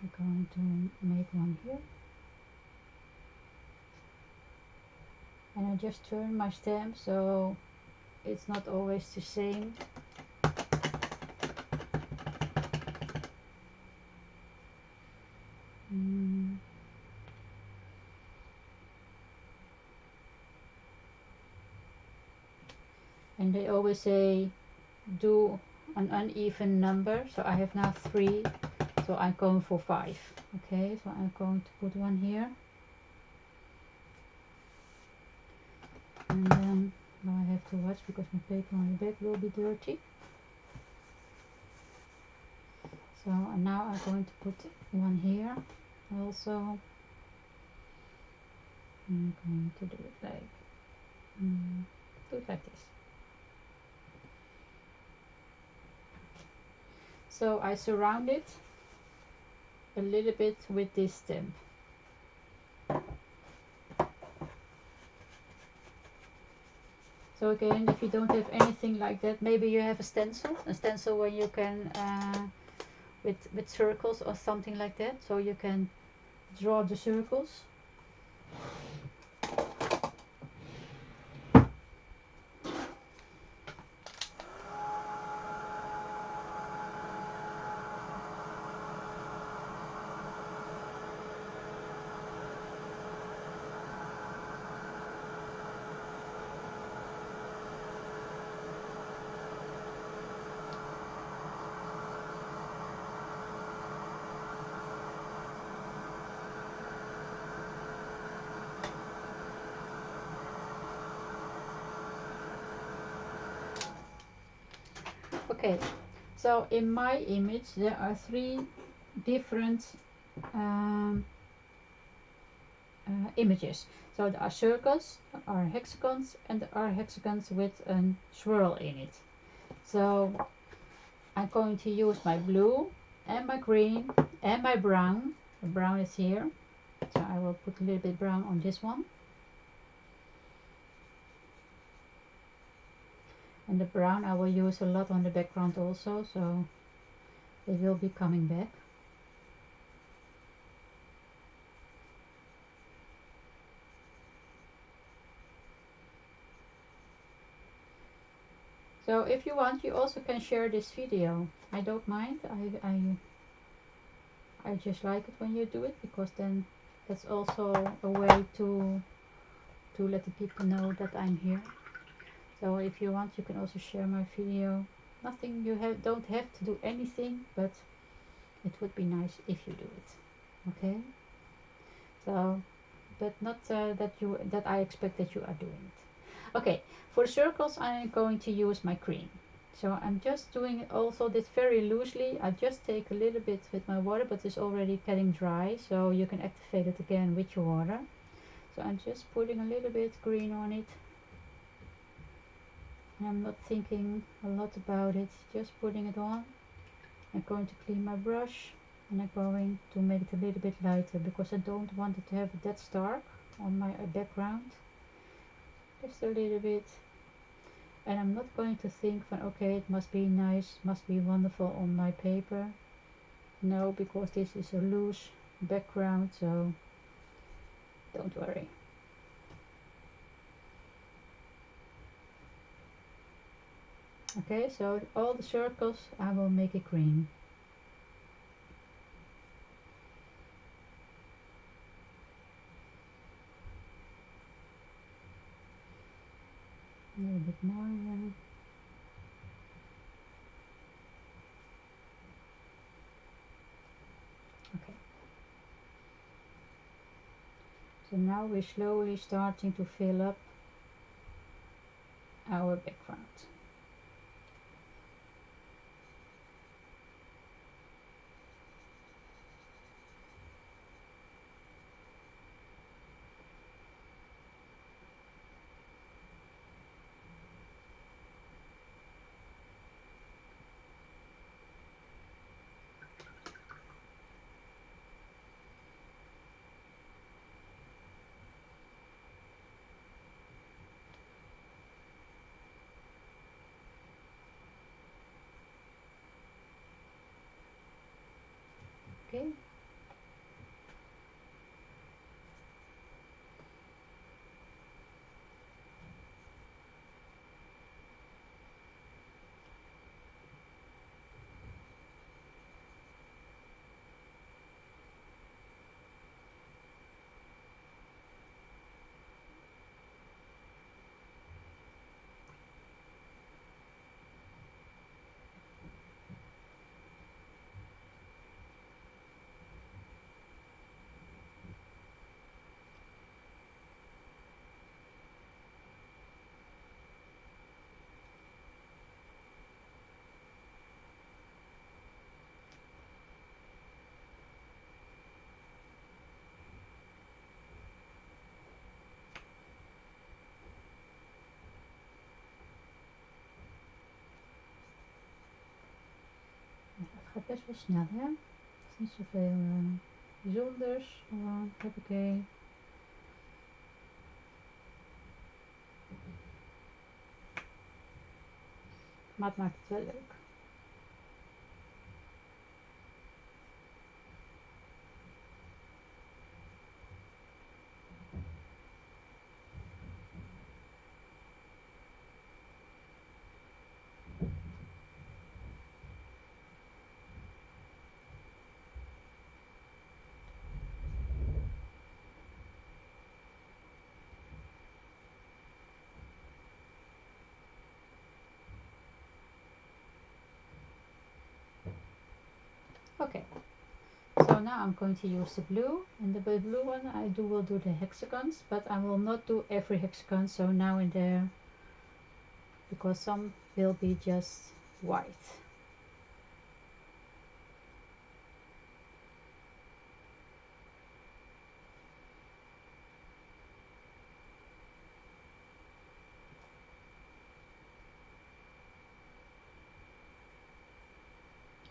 I'm going to make one here. And I just turn my stamp so it's not always the same. And they always say do an uneven number, so I have now 3, so I'm going for 5. Okay, so I'm going to put one here, and then now I have to watch because my paper on the back will be dirty. So now I'm going to put one here also. I'm going to do it like this. So I surround it a little bit with this stamp. So again, if you don't have anything like that, maybe you have a stencil where you can with circles or something like that, so you can draw the circles. Okay, so in my image there are 3 different images. So there are circles, there are hexagons, and there are hexagons with a swirl in it. So I'm going to use my blue and my green and my brown. The brown is here, so I will put a little bit brown on this one. And the brown I will use a lot on the background also, so it will be coming back. So if you want, you also can share this video. I don't mind. I just like it when you do it, because then that's also a way to let the people know that I'm here. So if you want, you can also share my video Nothing, you don't have to do anything, but it would be nice if you do it. Okay, so but not that I expect that you are doing it. Okay, for the circles I'm going to use my cream. So I'm just doing it also this very loosely. I just take a little bit with my water, but it's already getting dry, so you can activate it again with your water. So I'm just putting a little bit green on it. I'm not thinking a lot about it, just putting it on. I'm going to clean my brush and I'm going to make it a little bit lighter because I don't want it to have that stark on my background. Just a little bit. And I'm not going to think from okay, it must be nice, must be wonderful on my paper. No, because this is a loose background, so don't worry. Okay, so all the circles I will make it green. A little bit more. Okay. So now we're slowly starting to fill up our background. Okay. Het gaat best wel snel, hè? Het is niet zoveel bijzonders. Gewoon, hoppakee. Maar het maakt het wel leuk. Okay, so now I'm going to use the blue, and the blue one will do the hexagons, but I will not do every hexagon, so now and there, because some will be just white.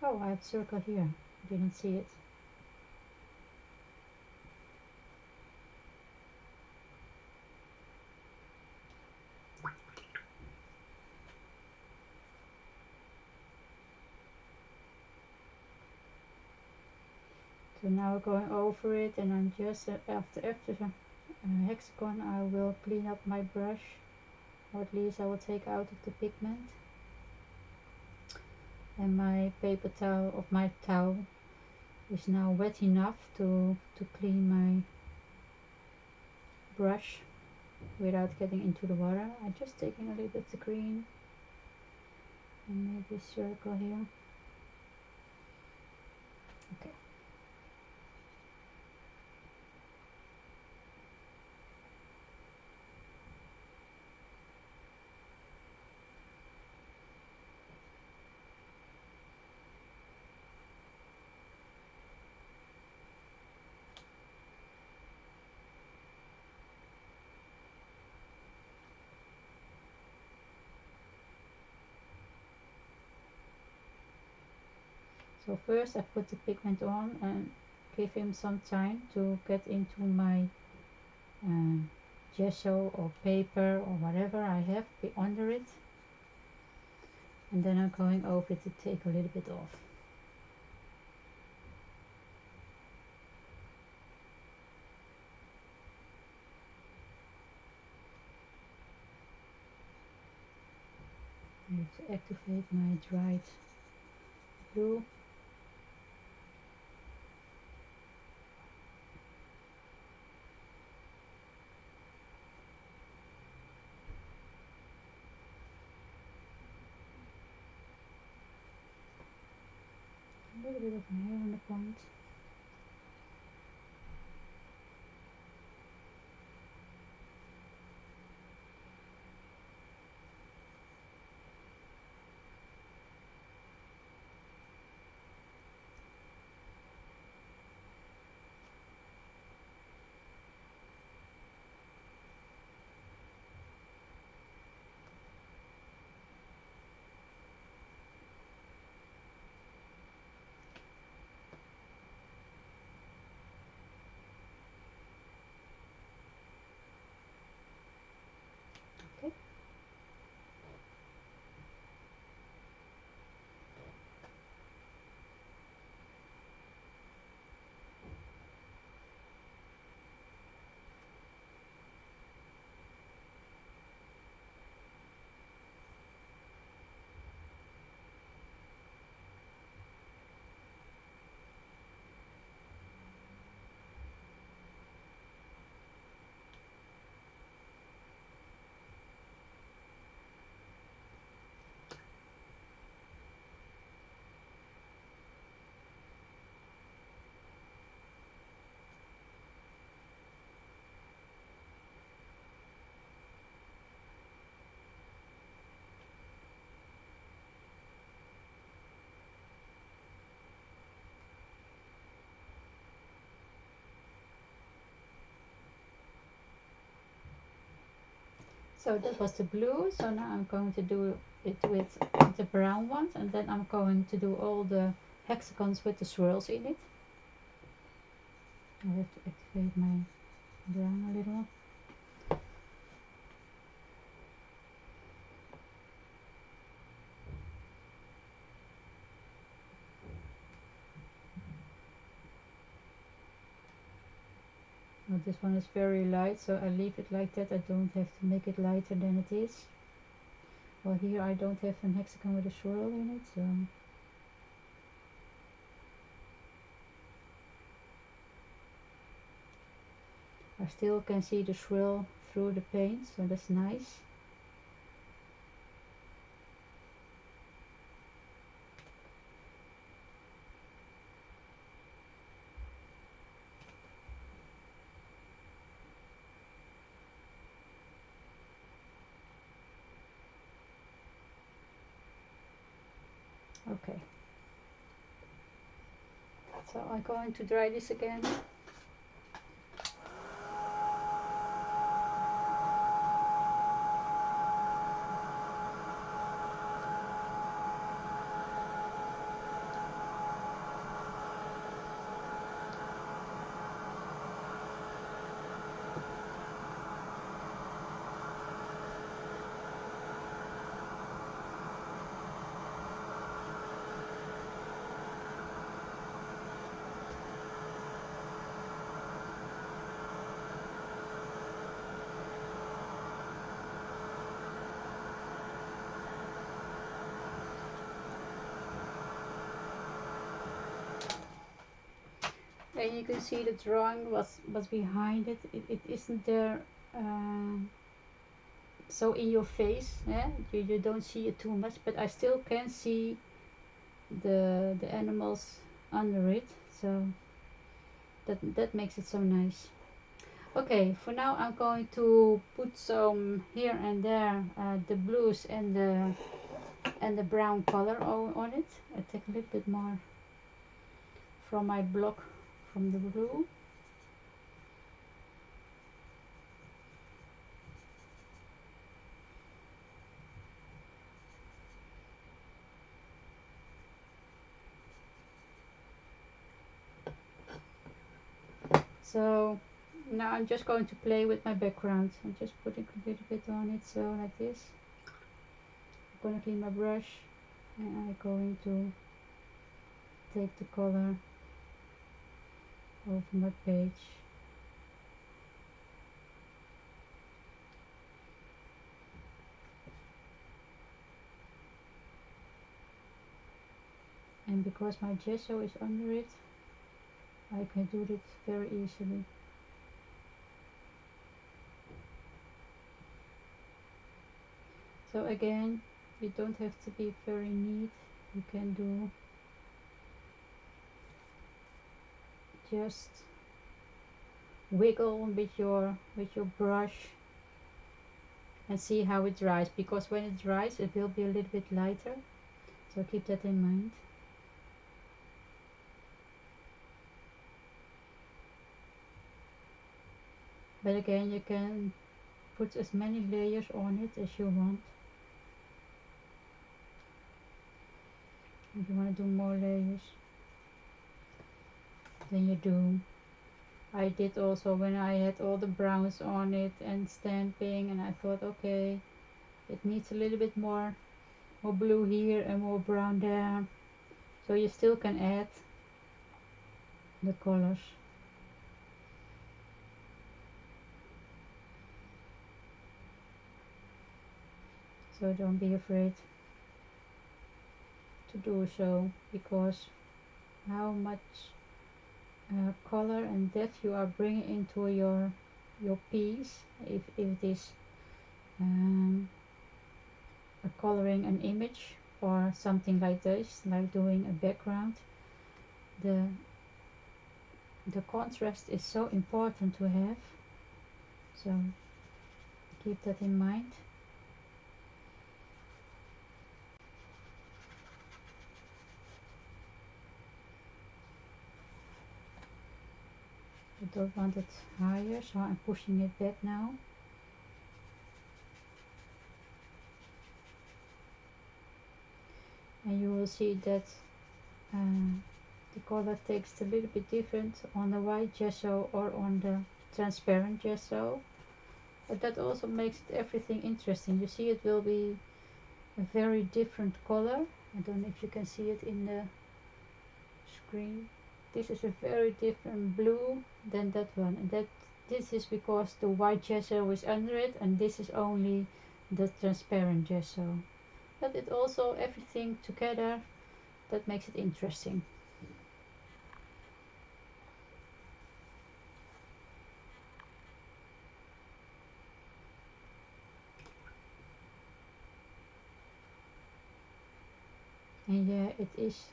Oh, I have a circle here. Didn't see it. So now going over it, and I'm just after the hexagon, I will clean up my brush, or at least I will take out of the pigment. And my paper towel of my towel is now wet enough to clean my brush without getting into the water. I'm just taking a little bit of the green and make this circle here. Okay. So first I put the pigment on and give him some time to get into my gesso or paper or whatever I have under it, and then I'm going over it to take a little bit off. I have to activate my dried glue. A little bit of hair on the point. Okay. So that was the blue, so now I'm going to do it with the brown ones, and then I'm going to do all the hexagons with the swirls in it. I have to activate my brown a little. Well, this one is very light, so I leave it like that. I don't have to make it lighter than it is. Well, here I don't have an hexagon with a swirl in it, so I still can see the swirl through the paint, so that's nice. Okay, so I'm going to dry this again. And you can see the drawing was behind it. It isn't there so in your face, yeah, you don't see it too much, but I still can see the animals under it, so that makes it so nice. Okay, for now I'm going to put some here and there, the blues and the brown color on it. I take a little bit more from my block from the blue. So now I'm just going to play with my background. I'm just putting a little bit on it, so like this. I'm gonna clean my brush and I'm going to take the color over my page. And because my gesso is under it, I can do it very easily. So again, you don't have to be very neat. You can do just wiggle with your brush and see how it dries, because when it dries it will be a little bit lighter, so keep that in mind. But again, you can put as many layers on it as you want. If you want to do more layers, then you do. I did also when I had all the browns on it and stamping, and I thought, okay, it needs a little bit more blue here and more brown there, so you still can add the colors. So don't be afraid to do so, because how much color and depth you are bringing into your piece, if it is a coloring an image or something like this, like doing a background, the contrast is so important to have, so keep that in mind. I don't want it higher, so I'm pushing it back now. And you will see that the color takes a little bit different on the white gesso or on the transparent gesso, but that also makes it everything interesting. You see, it will be a very different color. I don't know if you can see it in the screen. This is a very different blue than that one, and this is because the white gesso is under it and this is only the transparent gesso. But it also, everything together, that makes it interesting. And yeah, it is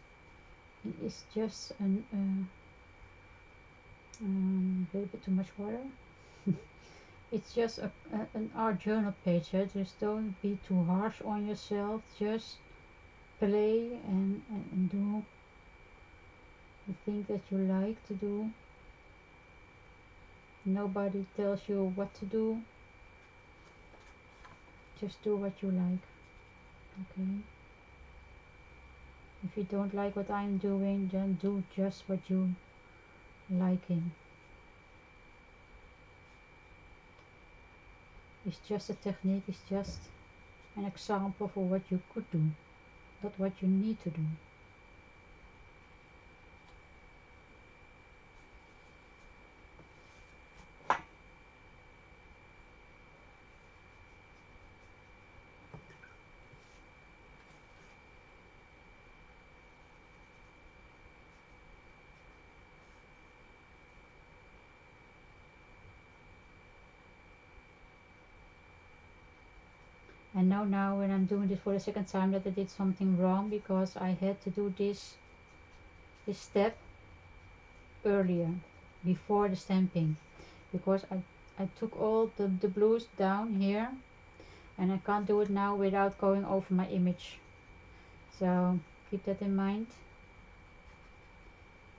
just a little bit too much water. It's just an art journal page. Just don't be too harsh on yourself. Just play and do the thing that you like to do. Nobody tells you what to do. Just do what you like. Okay? If you don't like what I'm doing, then do just what you liking. It's just a technique, it's just an example for what you could do, not what you need to do. I know now when I'm doing this for the second time that I did something wrong, because I had to do this step earlier, before the stamping, because I took all the blues down here, and I can't do it now without going over my image. So keep that in mind,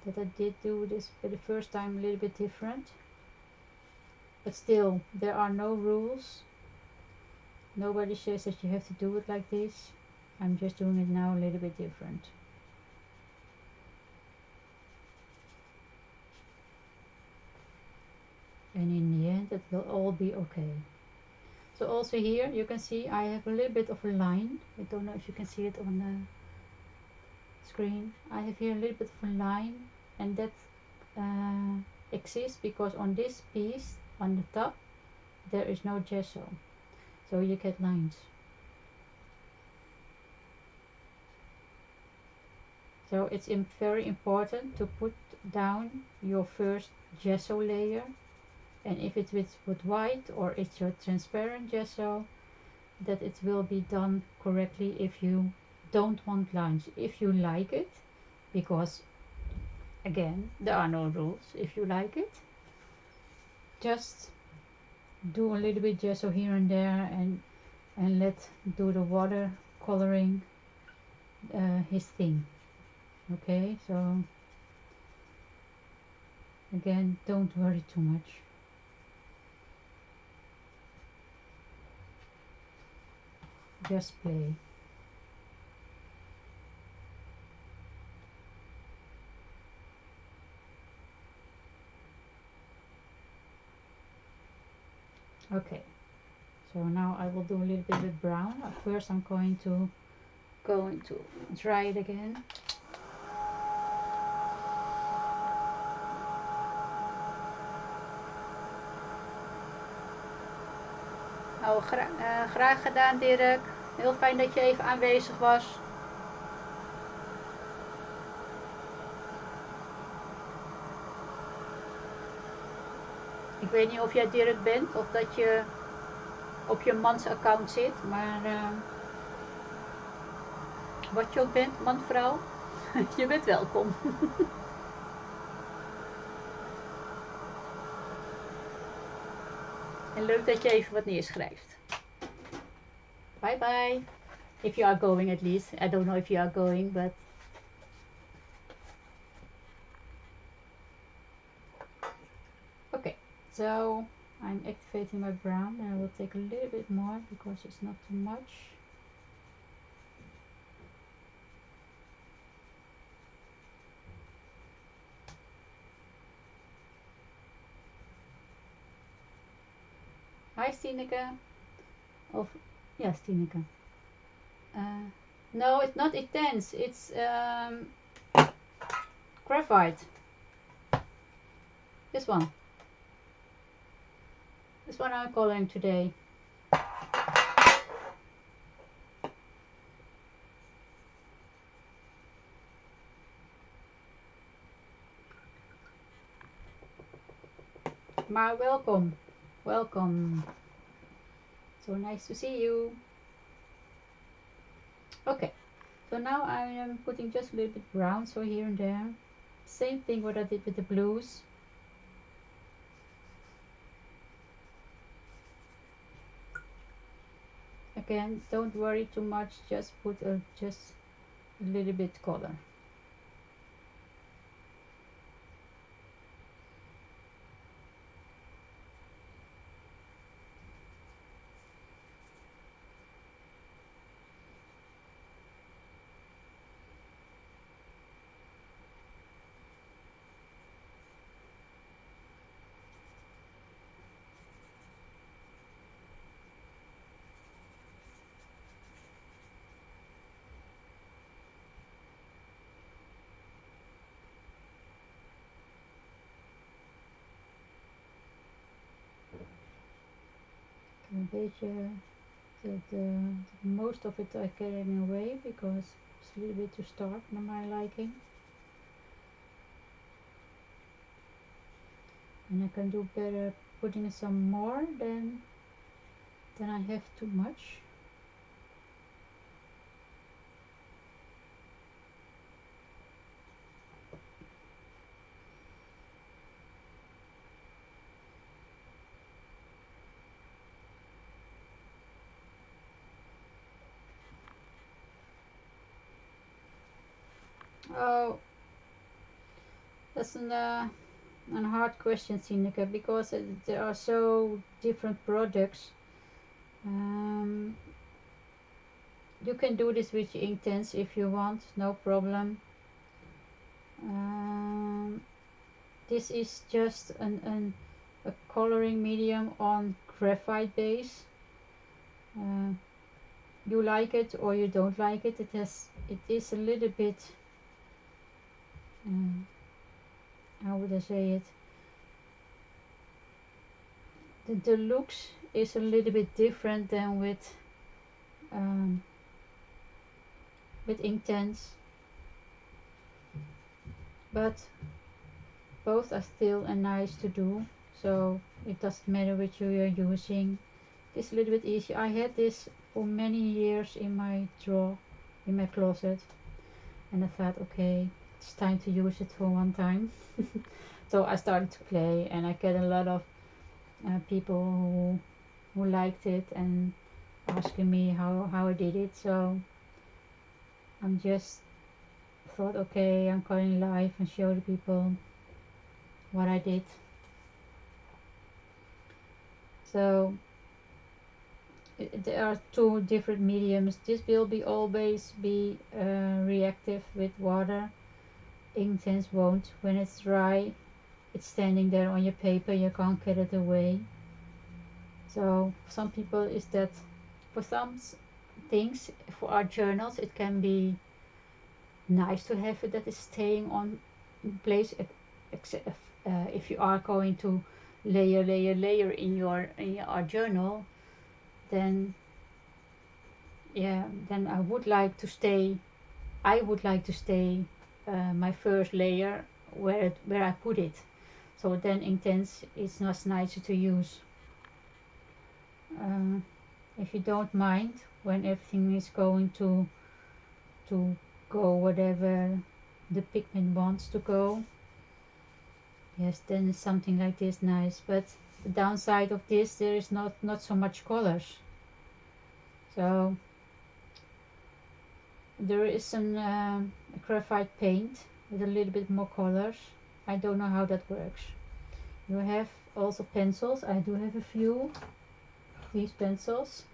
that I did do this for the first time a little bit different. But still, there are no rules. Nobody says that you have to do it like this. I'm just doing it now a little bit different. And in the end it will all be okay. So also here you can see I have a little bit of a line. I don't know if you can see it on the screen. I have here a little bit of a line, and that exists because on this piece on the top there is no gesso, so you get lines. So it's very important to put down your first gesso layer, and if it's with white or it's your transparent gesso, that it will be done correctly if you don't want lines. If you like it, because again there are no rules, if you like it, just do a little bit gesso here and there, and let do the water coloring his thing. Okay, so again, don't worry too much. Just play. Okay, so now I will do a little bit with brown. First I'm going to dry it again. Oh, graag gedaan, Dirk. Heel fijn dat je even aanwezig was. Ik weet niet of jij Dirk bent of dat je op je mans account zit, maar wat je ook bent, man, vrouw, je bent welkom. En leuk dat je even wat neerschrijft. Bye bye. If you are going, at least. I don't know if you are going, but okay. So I'm activating my brown, and I will take a little bit more because it's not too much. Hi, Stineke. Yes, Stineke. No, it's not intense. It's graphite. This one. This one I'm coloring today. Maar welcome. Welcome. So nice to see you. Okay, so now I am putting just a little bit brown, so here and there. Same thing what I did with the blues. Again, don't worry too much, just put just a little bit color. Een beetje most of it I carrying away because it's a little bit too stark for my liking. And I can do better putting some more than I have too much. Oh, that's an hard question, Sinica, because there are so different products. Um, you can do this with your Inktense if you want, no problem. Um, this is just a coloring medium on graphite base. Uh, you like it or you don't like it. It is a little bit, how would I say it? The looks is a little bit different than um, with Inktense, but both are still nice to do. So it doesn't matter which you're using. It's a little bit easier. I had this for many years in my drawer, in my closet, and I thought, okay, it's time to use it for one time. So I started to play, and I get a lot of people who liked it and asking me how I did it. So I'm just thought, okay, I'm going live and show the people what I did. So there are two different mediums. This will be always be reactive with water. Inktense won't. When it's dry, it's standing there on your paper, you can't get it away. So some people is that, for some things, for our journals, it can be nice to have it that is staying on place, except if you are going to layer in your journal, then yeah, then I would like to stay my first layer where I put it. So then Inktense is not nicer to use. Uh, if you don't mind, when everything is going to go whatever the pigment wants to go, yes, then it's something like this nice. But the downside of this, there is not so much colors. So there is some graphite paint with a little bit more colors. I don't know how that works. You have also pencils. I do have a few. These pencils.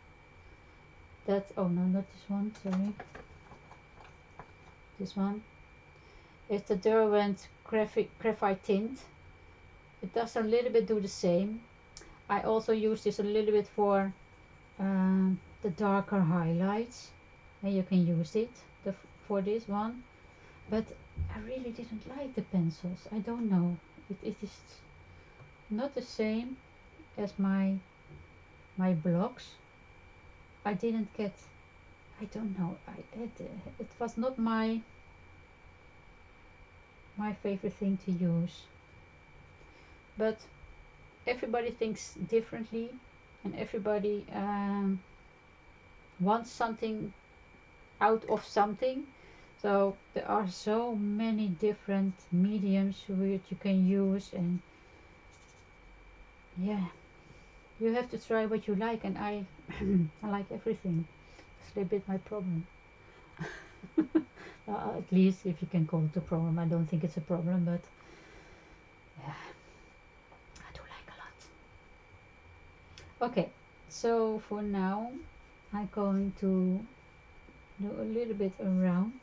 That, oh no, not this one, sorry. This one. It's the Derwent graphite tint. It does a little bit do the same. I also use this a little bit for the darker highlights. And you can use it for this one. But I really didn't like the pencils. I don't know. It is not the same as my blocks. I didn't get. I don't know. It was not my favorite thing to use. But everybody thinks differently, and everybody wants something out of something. So there are so many different mediums which you can use, and yeah, you have to try what you like, and I I like everything. It's a little bit my problem. At least if you can call it a problem. I don't think it's a problem, but yeah, I do like a lot. Okay, so for now I'm going to do a little bit around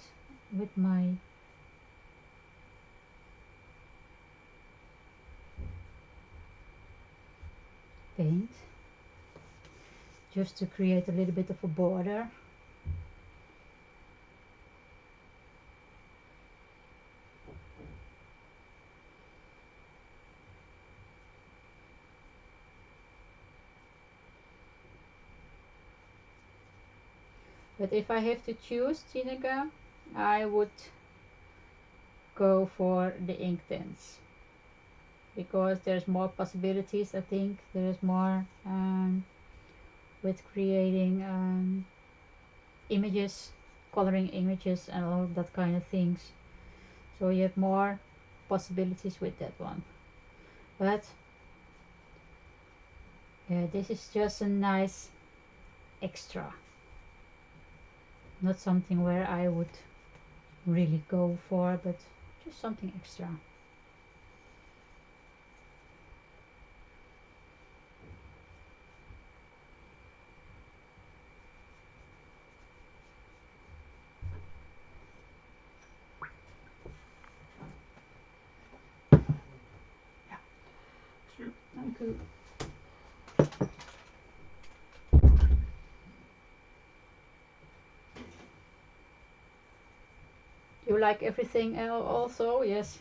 with my paint, just to create a little bit of a border. But if I have to choose, Tineka, I would go for the Inktense, because there's more possibilities. I think there's more with creating images, coloring images, and all of that kind of things. So you have more possibilities with that one. But yeah, this is just a nice extra, not something where I would really go for, but just something extra. Dank u. You like everything also? Yes.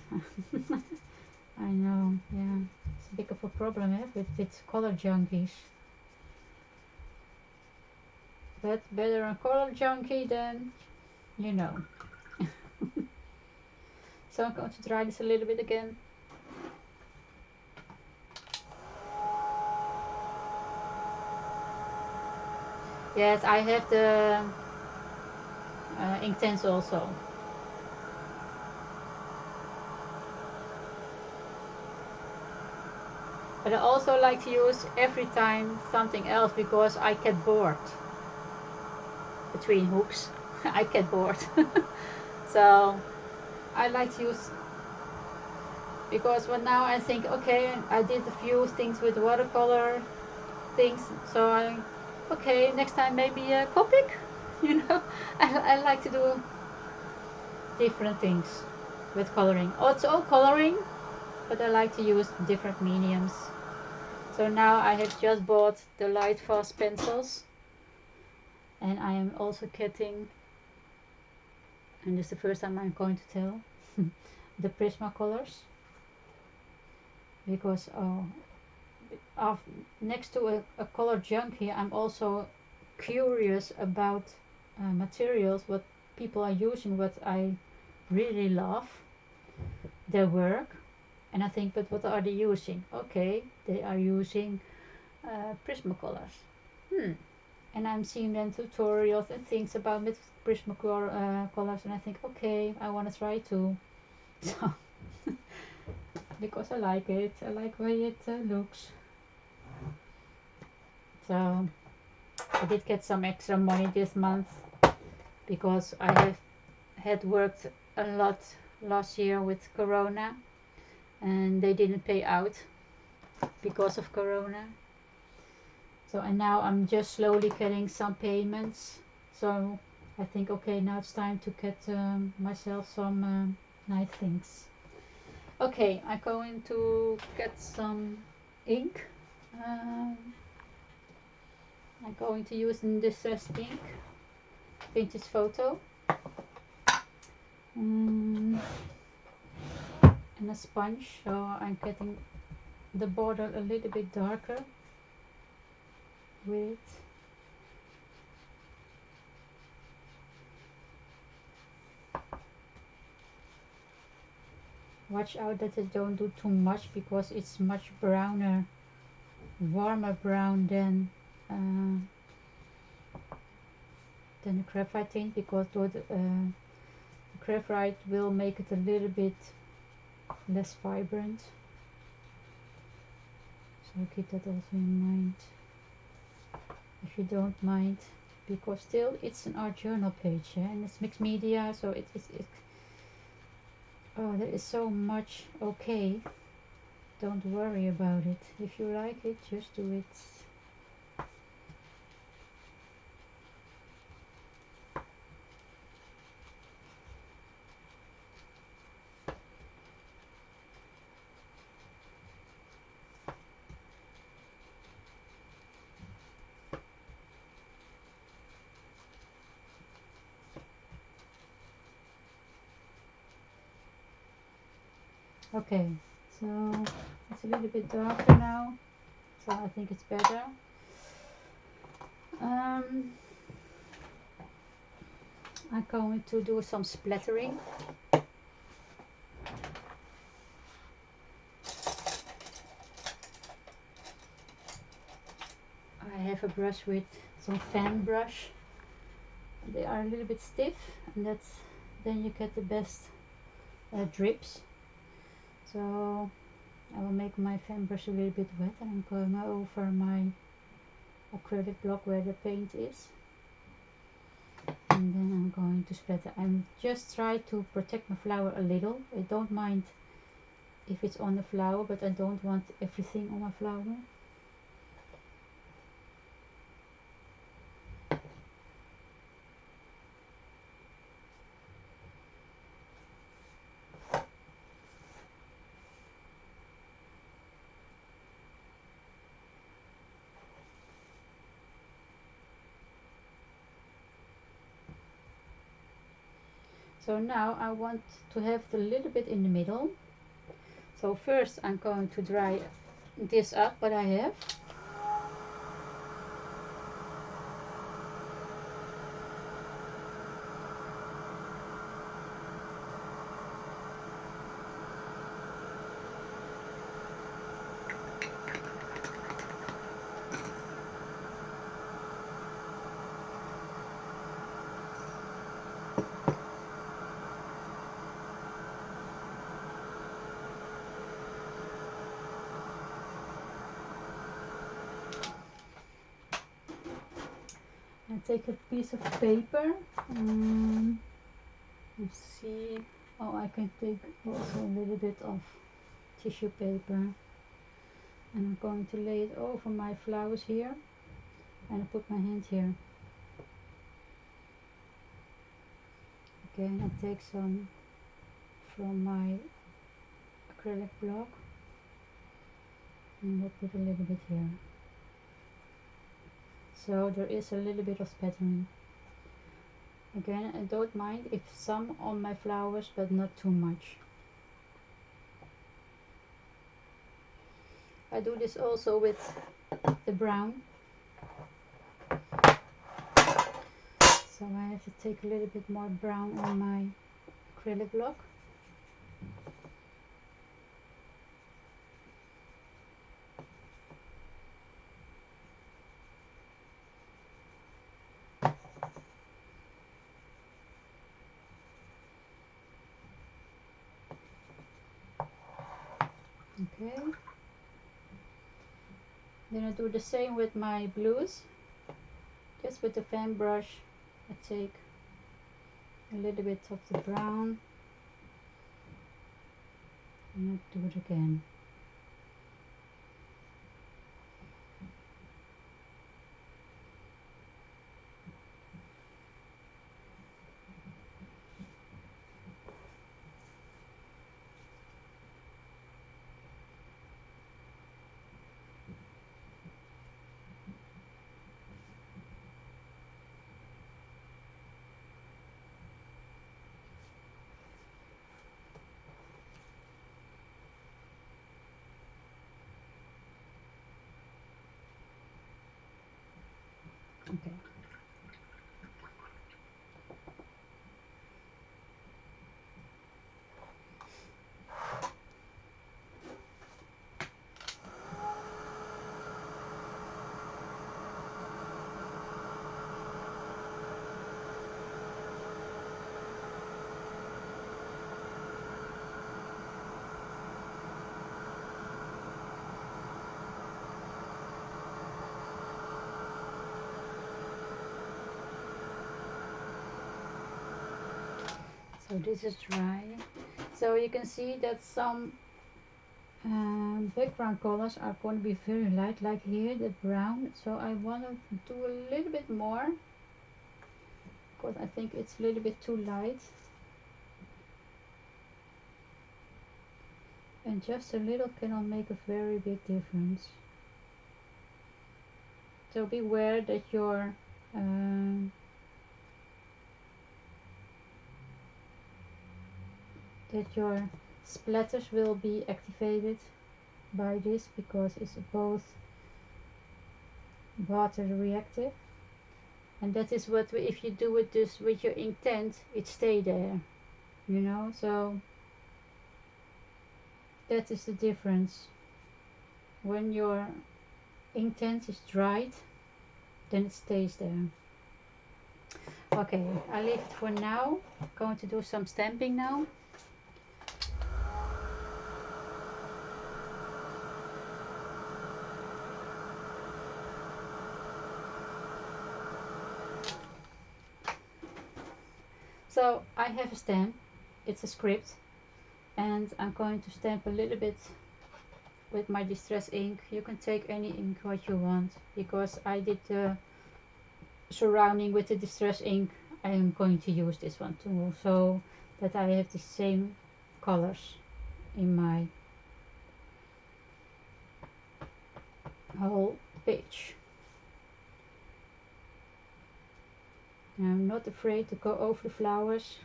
I know, yeah. It's a bit of a problem with color junkies. But better a color junkie than, you know. So I'm going to try this a little bit again. Yes, I have the Inktense also. But I also like to use every time something else because I get bored between hooks. I get bored. So I like to use, because now I think, okay, I did a few things with watercolor things, so okay, next time maybe a Copic. You know, I like to do different things with coloring. Also coloring, but I like to use different mediums. So now I have just bought the light fast pencils, and I am also getting, and this is the first time I'm going to tell, the Prismacolors, because next to a color junkie, I'm also curious about materials, what people are using, what I really love, their work, and I think, but what are they using? Okay, they are using Prismacolors. And I'm seeing then tutorials and things about Prismacolors, and I think, okay, I want to try too. So because I like it, I like the way it looks. So I did get some extra money this month because I had worked a lot last year with Corona, and they didn't pay out because of Corona. So, and now I'm just slowly getting some payments. So I think, okay, now it's time to get myself some nice things. Okay, I'm going to get some ink. I'm going to use distressed ink, vintage photo, and a sponge. So I'm getting the border a little bit darker with it. Watch out that I don't do too much because it's much browner, warmer brown than the graphite ink, because the graphite will make it a little bit less vibrant. So keep that also in mind, if you don't mind, because still it's an art journal page, and it's mixed media, so it oh, there is so much. Okay, don't worry about it. If you like it, just do it. Okay, so it's a little bit darker now, so I think it's better. I'm going to do some splattering. I have a brush with some fan brush. They are a little bit stiff, and then you get the best drips. So I will make my fan brush a little bit wet, and I'm going over my acrylic block where the paint is. And then I'm going to spread it. I'm just try to protect my flower a little. I don't mind if it's on the flower, but I don't want everything on my flower. So now I want to have a little bit in the middle. So first I'm going to dry this up, what I have. I take a piece of paper. Let's see. Oh, I can take also a little bit of tissue paper. And I'm going to lay it over my flowers here. And I put my hand here. Okay, and I take some from my acrylic block. And I put a little bit here. So there is a little bit of spattering. Again, I don't mind if some on my flowers, but not too much. I do this also with the brown. So I have to take a little bit more brown on my acrylic block. Okay. Then I do the same with my blues. Just with the fan brush, I take a little bit of the brown and I do it again. Okay. So this is dry. So you can see that some background colors are going to be very light, like here the brown. So I want to do a little bit more because I think it's a little bit too light. And just a little cannot make a very big difference. So beware that your splatters will be activated by this because it's both water reactive, and that is what if you do it this with your intent, it stay there, you know. So that is the difference. When your intent is dried, then it stays there. Okay, I leave it for now. I'm going to do some stamping now. So I have a stamp, it's a script, and I'm going to stamp a little bit with my distress ink. You can take any ink what you want, because I did the surrounding with the distress ink. I am going to use this one too, so that I have the same colors in my whole page. I'm not afraid to go over the flowers.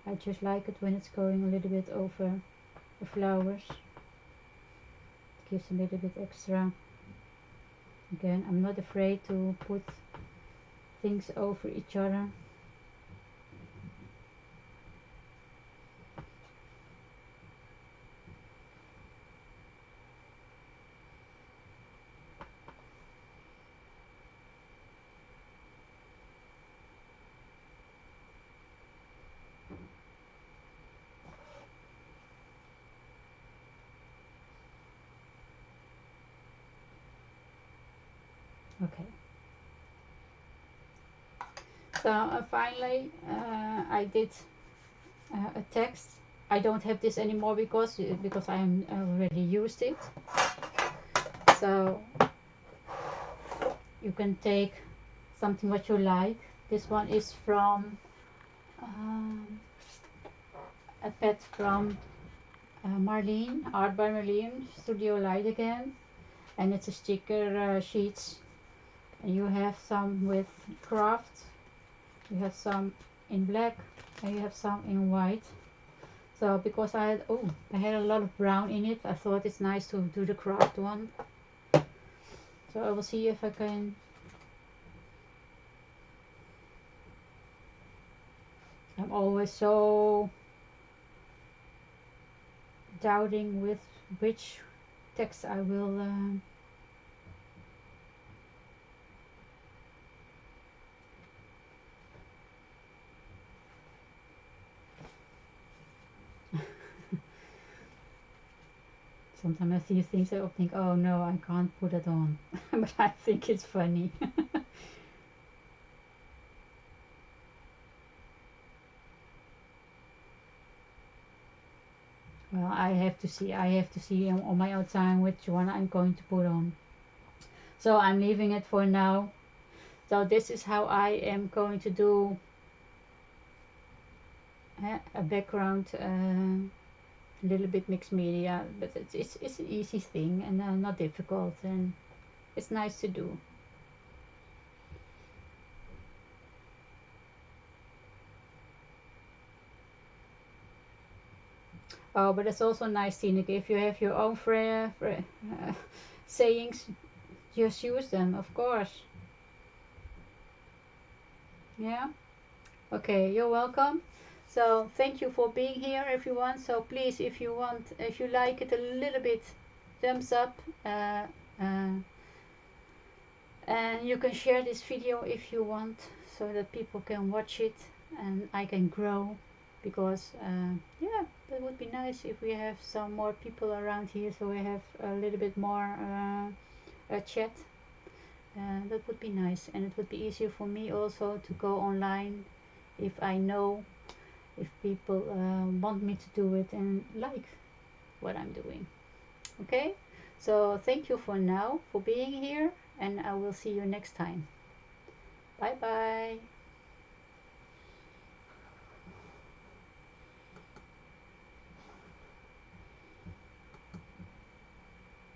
I just like it when it's going a little bit over the flowers. It gives a little bit extra. Again, I'm not afraid to put things over each other. Okay. So finally, I did a text. I don't have this anymore because I already used it. So you can take something what you like. This one is from a pet from Marlene, Art by Marlene, Studio Light again, and it's a sticker sheets. And you have some with craft, you have some in black, and you have some in white. So because I had a lot of brown in it, I thought it's nice to do the craft one. So I will see if I can I'm always so doubting with which text I will sometimes I see things I think, oh no, I can't put it on. But I think it's funny. Well, I have to see on my own time which one I'm going to put on. So I'm leaving it for now. So this is how I am going to do a background, a little bit mixed media, but it's an easy thing and not difficult, and it's nice to do. Oh, but it's also nice, Tineke, if you have your own sayings, just use them, of course. Yeah. Okay, you're welcome. So thank you for being here, everyone. So please, if you like it a little bit, thumbs up. Uh, and you can share this video if you want, so that people can watch it and I can grow, because yeah, that would be nice if we have some more people around here, so we have a little bit more chat. That would be nice, and it would be easier for me also to go online if I know if people want me to do it and like what I'm doing. Okay, so thank you for now for being here, and I will see you next time. Bye bye.